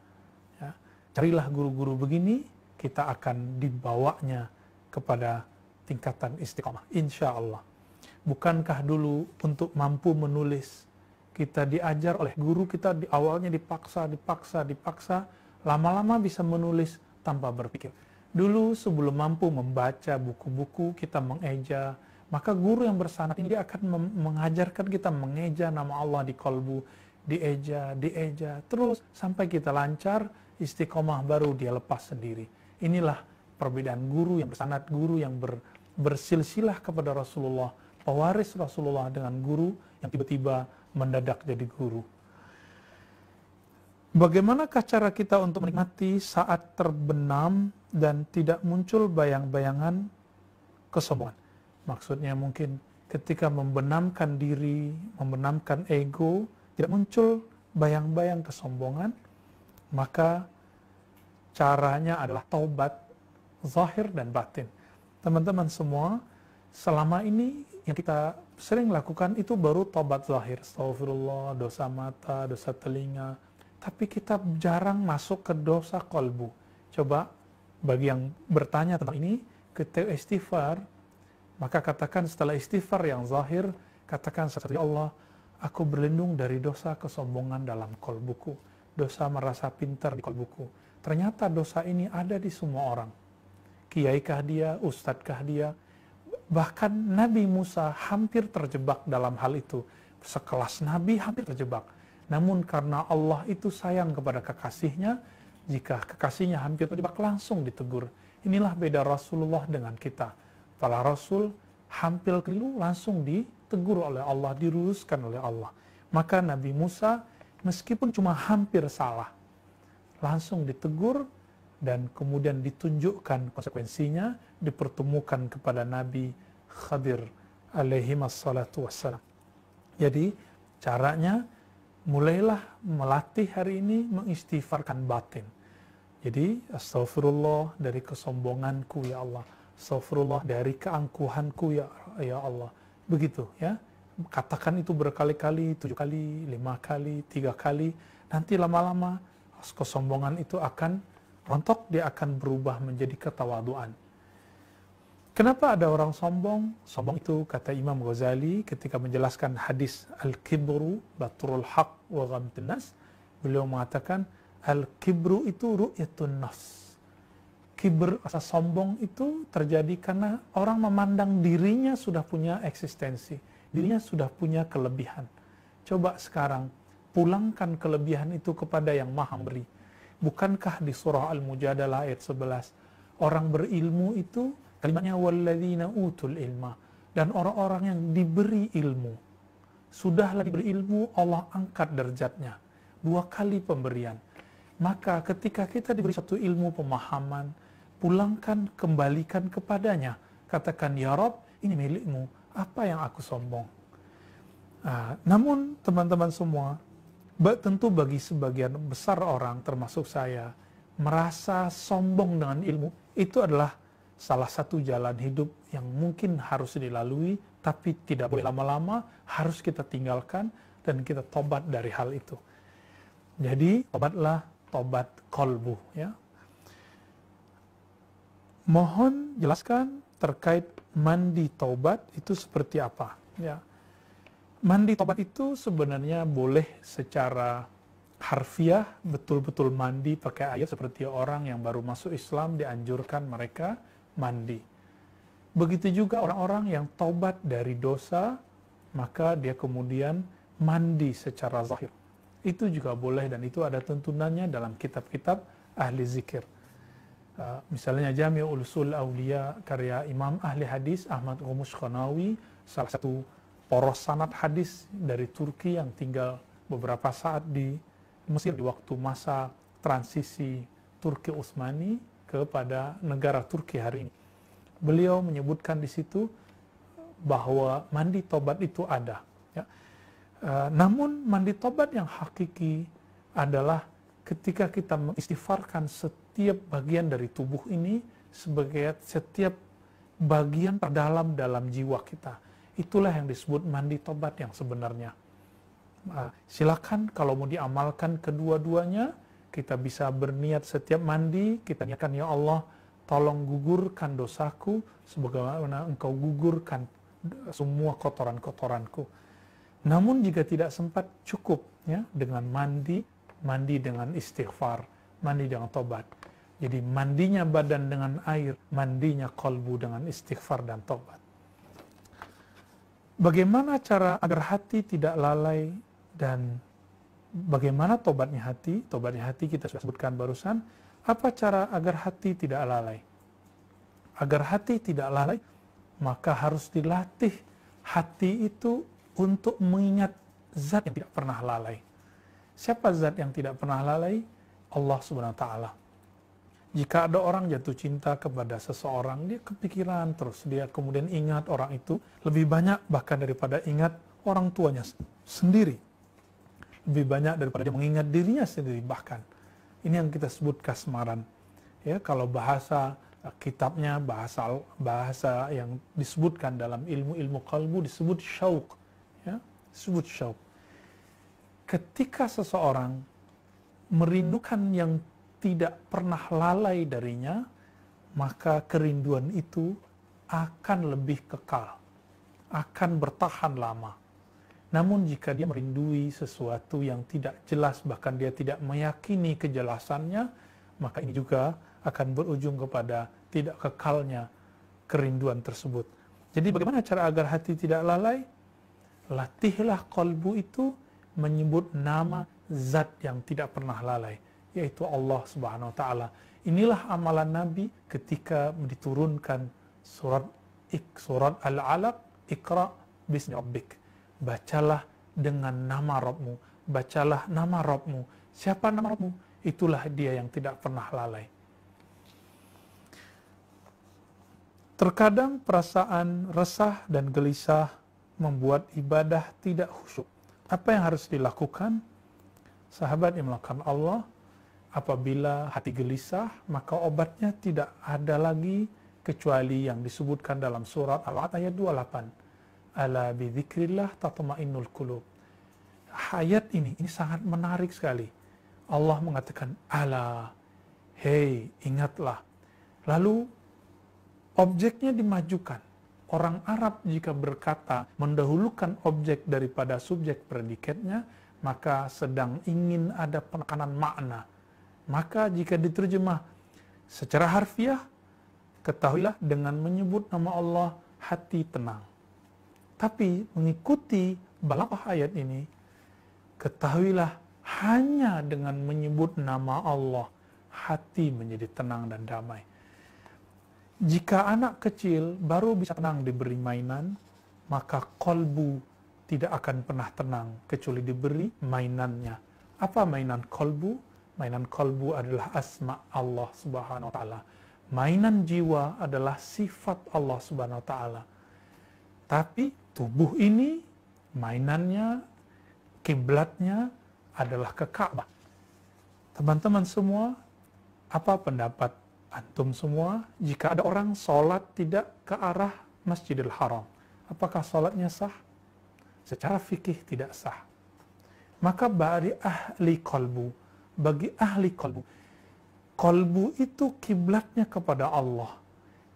Ya. Carilah guru-guru begini, kita akan dibawanya kepada tingkatan istiqamah, insya Allah. Bukankah dulu untuk mampu menulis, kita diajar oleh guru kita di awalnya dipaksa, lama-lama bisa menulis tanpa berpikir. Dulu sebelum mampu membaca buku-buku, kita mengeja, maka guru yang bersanad ini dia akan mengajarkan kita mengeja nama Allah di kalbu, dieja, terus sampai kita lancar, istiqomah baru dia lepas sendiri. Inilah perbedaan guru yang bersanad, guru yang bersilsilah kepada Rasulullah, pewaris Rasulullah, dengan guru yang tiba-tiba mendadak jadi guru. Bagaimanakah cara kita untuk menikmati saat terbenam dan tidak muncul bayang-bayangan kesombongan? Maksudnya mungkin ketika membenamkan diri, membenamkan ego, tidak muncul bayang-bayang kesombongan, maka caranya adalah taubat zahir dan batin. Teman-teman semua, selama ini yang kita sering lakukan itu baru taubat zahir. Astagfirullah, dosa mata, dosa telinga. Tapi kita jarang masuk ke dosa kolbu. Coba bagi yang bertanya tentang ini, ketika istighfar, maka katakan setelah istighfar yang zahir, katakan seperti Allah, aku berlindung dari dosa kesombongan dalam kolbuku, dosa merasa pintar di kolbuku. Ternyata dosa ini ada di semua orang. Kiaikah dia, ustadzkah dia, bahkan Nabi Musa hampir terjebak dalam hal itu. Sekelas Nabi hampir terjebak. Namun karena Allah itu sayang kepada kekasihnya, jika kekasihnya hampir terjebak langsung ditegur. Inilah beda Rasulullah dengan kita. Para Rasul hampir keliru langsung ditegur oleh Allah, diluruskan oleh Allah. Maka Nabi Musa meskipun cuma hampir salah, langsung ditegur dan kemudian ditunjukkan konsekuensinya, dipertemukan kepada Nabi Khadir alaihi wassalatu wassalam. Jadi caranya, mulailah melatih hari ini mengistighfarkan batin. Jadi, astagfirullah dari kesombonganku ya Allah. Astagfirullah dari keangkuhanku ya Allah. Begitu ya. katakan itu berkali-kali, 7 kali, 5 kali, 3 kali, nanti lama-lama kesombongan itu akan rontok, dia akan berubah menjadi ketawaduan. Kenapa ada orang sombong? Sombong itu, kata Imam Ghazali ketika menjelaskan hadis al-kibru batrul haq wa ghamtun nas, beliau mengatakan al-kibru itu ru'yatun nafs. Kibr, rasa sombong itu terjadi karena orang memandang dirinya sudah punya eksistensi, dirinya sudah punya kelebihan. Coba sekarang pulangkan kelebihan itu kepada yang Maha Memberi. Bukankah di surah Al-Mujadalah ayat 11, orang berilmu itu kalimatnya walladzina utul ilma, dan orang-orang yang diberi ilmu. Sudahlah diberi ilmu, Allah angkat derajatnya. 2 kali pemberian. Maka ketika kita diberi satu ilmu pemahaman, pulangkan, kembalikan kepadanya. Katakan, ya Rob, ini milikmu, apa yang aku sombong? Namun teman-teman semua, tentu bagi sebagian besar orang, termasuk saya, merasa sombong dengan ilmu, itu adalah salah satu jalan hidup yang mungkin harus dilalui, tapi tidak boleh lama-lama, harus kita tinggalkan, dan kita tobat dari hal itu. Jadi, tobatlah, tobat kolbu. Ya. Mohon jelaskan terkait mandi tobat itu seperti apa. Ya. Mandi tobat itu sebenarnya boleh secara harfiah, betul-betul mandi pakai air, seperti orang yang baru masuk Islam dianjurkan mereka mandi. Begitu juga orang-orang yang taubat dari dosa, maka dia kemudian mandi secara zahir. Itu juga boleh, dan itu ada tuntunannya dalam kitab-kitab ahli zikir. Misalnya Jami'ul Usul Aulia karya Imam ahli hadis Ahmad Ghumus Qanawi, salah satu poros sanad hadis dari Turki yang tinggal beberapa saat di Mesir di waktu masa transisi Turki Utsmani kepada negara Turki hari ini. Beliau menyebutkan di situ bahwa mandi tobat itu ada. Ya. Namun mandi tobat yang hakiki adalah ketika kita mengistighfarkan setiap bagian dari tubuh ini sebagai setiap bagian terdalam dalam jiwa kita. Itulah yang disebut mandi tobat yang sebenarnya. Silakan kalau mau diamalkan kedua-duanya, kita bisa berniat setiap mandi, kita niatkan, ya Allah, tolong gugurkan dosaku sebagaimana Engkau gugurkan semua kotoran-kotoranku. Namun jika tidak sempat, cukup ya dengan mandi dengan istighfar, mandi dengan tobat. Jadi mandinya badan dengan air, mandinya kolbu dengan istighfar dan tobat. Bagaimana cara agar hati tidak lalai, dan bagaimana tobatnya hati? Tobatnya hati kita sudah sebutkan barusan. Apa cara agar hati tidak lalai? Agar hati tidak lalai, maka harus dilatih hati itu untuk mengingat zat yang tidak pernah lalai. Siapa zat yang tidak pernah lalai? Allah Subhanahu wa Ta'ala. Jika ada orang jatuh cinta kepada seseorang, dia kepikiran terus, dia kemudian ingat orang itu lebih banyak bahkan daripada ingat orang tuanya sendiri. Lebih banyak daripada dia mengingat dirinya sendiri bahkan. Ini yang kita sebut kasmaran. Ya, kalau bahasa kitabnya, bahasa yang disebutkan dalam ilmu qalbu disebut syauq. Ya, disebut syauq. Ketika seseorang merindukan yang tidak pernah lalai darinya, maka kerinduan itu akan lebih kekal, akan bertahan lama. Namun jika dia merindui sesuatu yang tidak jelas, bahkan dia tidak meyakini kejelasannya, maka ini juga akan berujung kepada tidak kekalnya kerinduan tersebut. Jadi bagaimana cara agar hati tidak lalai? Latihlah qalbu itu menyebut nama zat yang tidak pernah lalai, yaitu Allah Subhanahu wa Ta'ala. Inilah amalan Nabi ketika diturunkan surat Al-Alaq, Iqra bismi rabbik. Bacalah dengan nama Rabbmu, bacalah nama Rabbmu. Siapa nama Rabbmu? Itulah dia yang tidak pernah lalai. Terkadang perasaan resah dan gelisah membuat ibadah tidak khusyuk. Apa yang harus dilakukan? Sahabat yang melakukan Allah, apabila hati gelisah, maka obatnya tidak ada lagi kecuali yang disebutkan dalam surat Al-Alaq ayat 28. ala bidzikrillah tatma'innul qulub. Ayat ini sangat menarik sekali. Allah mengatakan ala, hei, ingatlah. Lalu objeknya dimajukan. Orang Arab jika berkata mendahulukan objek daripada subjek predikatnya, maka sedang ingin ada penekanan makna. Maka jika diterjemah secara harfiah, ketahuilah dengan menyebut nama Allah hati tenang. Tapi mengikuti balaghah ayat ini, ketahuilah hanya dengan menyebut nama Allah hati menjadi tenang dan damai. Jika anak kecil baru bisa tenang diberi mainan, maka kolbu tidak akan pernah tenang kecuali diberi mainannya. Apa mainan kolbu? Mainan kolbu adalah asma Allah Subhanahu wa ta'ala. Mainan jiwa adalah sifat Allah Subhanahu wa ta'ala. Tapi tubuh ini mainannya, kiblatnya adalah ke Ka'bah. Teman-teman semua, apa pendapat antum semua jika ada orang sholat tidak ke arah Masjidil Haram? Apakah sholatnya sah? Secara fikih tidak sah. Maka bagi ahli kolbu, kolbu itu kiblatnya kepada Allah.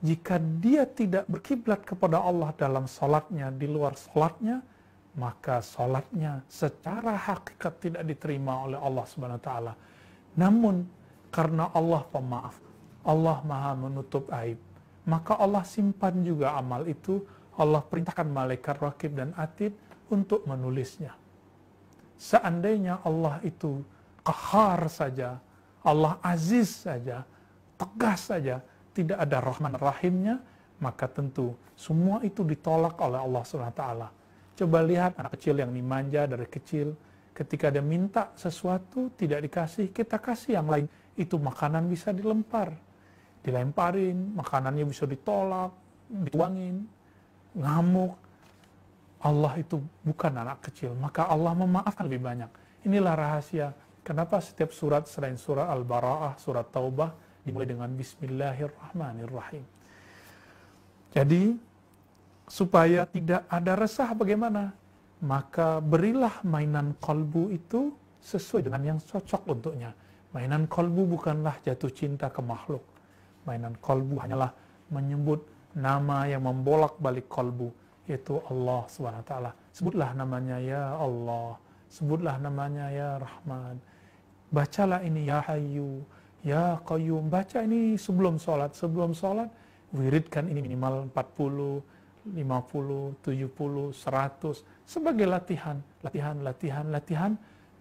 Jika dia tidak berkiblat kepada Allah dalam sholatnya, di luar sholatnya, maka sholatnya secara hakikat tidak diterima oleh Allah Subhanahu wa ta'ala. Namun karena Allah pemaaf, Allah maha menutup aib, maka Allah simpan juga amal itu. Allah perintahkan malaikat rakib dan atid untuk menulisnya. Seandainya Allah itu qahar saja, Allah aziz saja, tegas saja, tidak ada rahman rahimnya, maka tentu semua itu ditolak oleh Allah SWT. Coba lihat anak kecil yang dimanja dari kecil, ketika dia minta sesuatu tidak dikasih, kita kasih yang lain. Itu makanan bisa dilemparin, makanannya bisa ditolak, dituangin, ngamuk. Allah itu bukan anak kecil, maka Allah memaafkan lebih banyak. Inilah rahasia kenapa setiap surat selain surah Al-Bara'ah, surat Taubah dimulai dengan Bismillahirrahmanirrahim. Jadi supaya tidak ada resah bagaimana? Maka berilah mainan kolbu itu sesuai dengan yang cocok untuknya. Mainan kolbu bukanlah jatuh cinta ke makhluk. Mainan kolbu hanyalah menyebut nama yang membolak-balik kolbu, yaitu Allah SWT. Sebutlah namanya ya Allah, sebutlah namanya ya Rahman. Bacalah ini ya Hayyu, ya Qayyum. Baca ini sebelum sholat. Sebelum sholat, wiridkan ini minimal 40, 50, 70, 100. Sebagai latihan.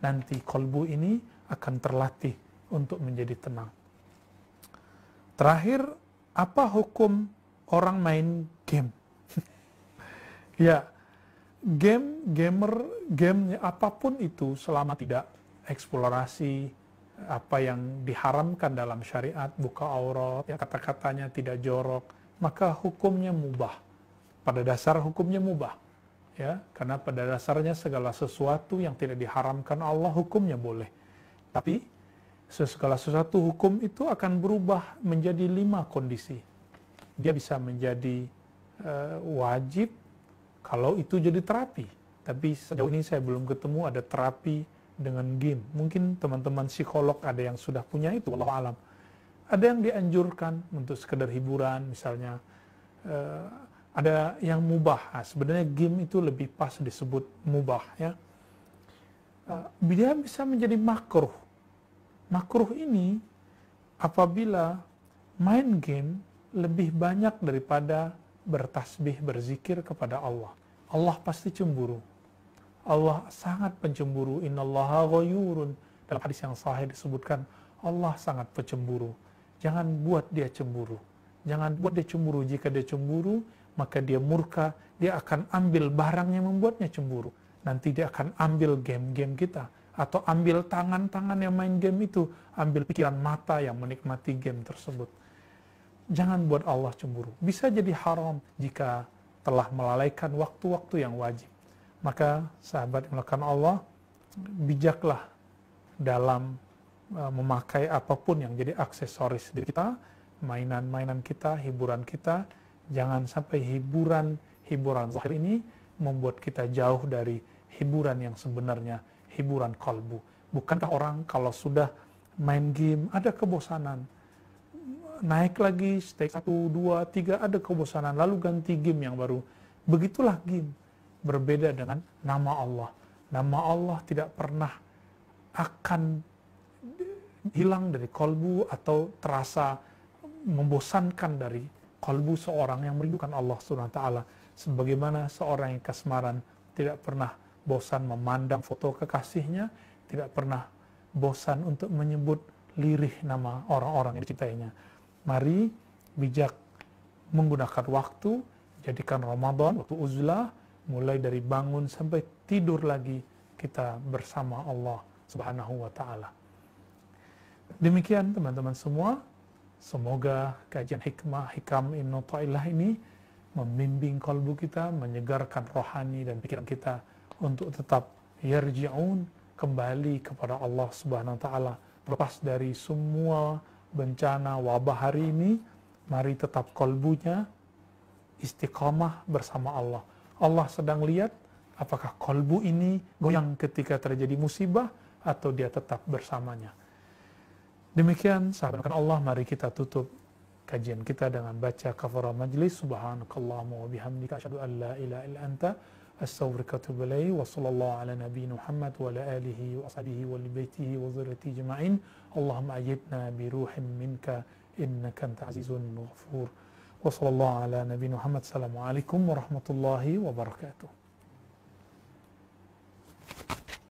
Nanti kolbu ini akan terlatih untuk menjadi tenang. Terakhir, apa hukum orang main game? Ya, gamenya apapun itu selama tidak eksplorasi apa yang diharamkan dalam syariat, buka aurat, ya kata-katanya tidak jorok, maka hukumnya mubah. Pada dasar hukumnya mubah. Ya, karena pada dasarnya segala sesuatu yang tidak diharamkan Allah hukumnya boleh. Tapi segala sesuatu hukum itu akan berubah menjadi 5 kondisi. Dia bisa menjadi wajib kalau itu jadi terapi. Tapi sejauh ini saya belum ketemu ada terapi dengan game. Mungkin teman-teman psikolog ada yang sudah punya itu, wallahu alam. Ada yang dianjurkan untuk sekedar hiburan, misalnya ada yang mubah. Nah, sebenarnya game itu lebih pas disebut mubah, ya. Dia bisa menjadi makruh. Makruh ini apabila main game lebih banyak daripada bertasbih, berzikir kepada Allah. Allah pasti cemburu. Allah sangat pencemburu. Innallaha ghayurun. Dalam hadis yang sahih disebutkan Allah sangat pencemburu. Jangan buat dia cemburu. Jangan buat dia cemburu. Jika dia cemburu, maka dia murka. Dia akan ambil barang yang membuatnya cemburu. Nanti dia akan ambil game-game kita. Atau ambil tangan-tangan yang main game itu. Ambil pikiran mata yang menikmati game tersebut. Jangan buat Allah cemburu. Bisa jadi haram jika telah melalaikan waktu-waktu yang wajib. Maka sahabat yang melakukan Allah, bijaklah dalam memakai apapun yang jadi aksesoris diri kita, mainan-mainan kita, hiburan kita. Jangan sampai hiburan zahir ini membuat kita jauh dari hiburan yang sebenarnya, hiburan kalbu. Bukankah orang kalau sudah main game ada kebosanan, naik lagi stage 1, 2, 3 ada kebosanan, lalu ganti game yang baru. Begitulah game. Berbeda dengan nama Allah. Nama Allah tidak pernah akan hilang dari kalbu atau terasa membosankan dari kalbu seorang yang merindukan Allah SWT. Sebagaimana seorang yang kasmaran tidak pernah bosan memandang foto kekasihnya, tidak pernah bosan untuk menyebut lirih nama orang-orang yang dicintainya. Mari bijak menggunakan waktu, jadikan Ramadan waktu uzlah, mulai dari bangun sampai tidur lagi kita bersama Allah Subhanahu wa Ta'ala. Demikian teman-teman semua, semoga kajian hikam Ibnu Athaillah ini membimbing kalbu kita, menyegarkan rohani dan pikiran kita untuk tetap yarji'un, kembali kepada Allah Subhanahu wa Ta'ala. Lepas dari semua bencana wabah hari ini, mari tetap kalbunya istiqamah bersama Allah. Allah sedang lihat apakah kalbu ini goyang ketika terjadi musibah atau dia tetap bersamanya. Demikian sahabat Allah, mari kita tutup kajian kita dengan baca kafarah majlis. Subhanakallahumma wa bihamdika asyhadu an la ilaha illa anta astaghfiruka wa atubu ilaik. Wa sallallahu ala nabiyina Muhammad wa ala alihi wa ashabihi wa li baitihi wa dzurriyyatihi ajma'in. Allahumma ajibna bi ruhin minka innaka anta azizun ghafur. Wa sallallahu ala nabiyina Muhammad. Assalamualaikum warahmatullahi wabarakatuh.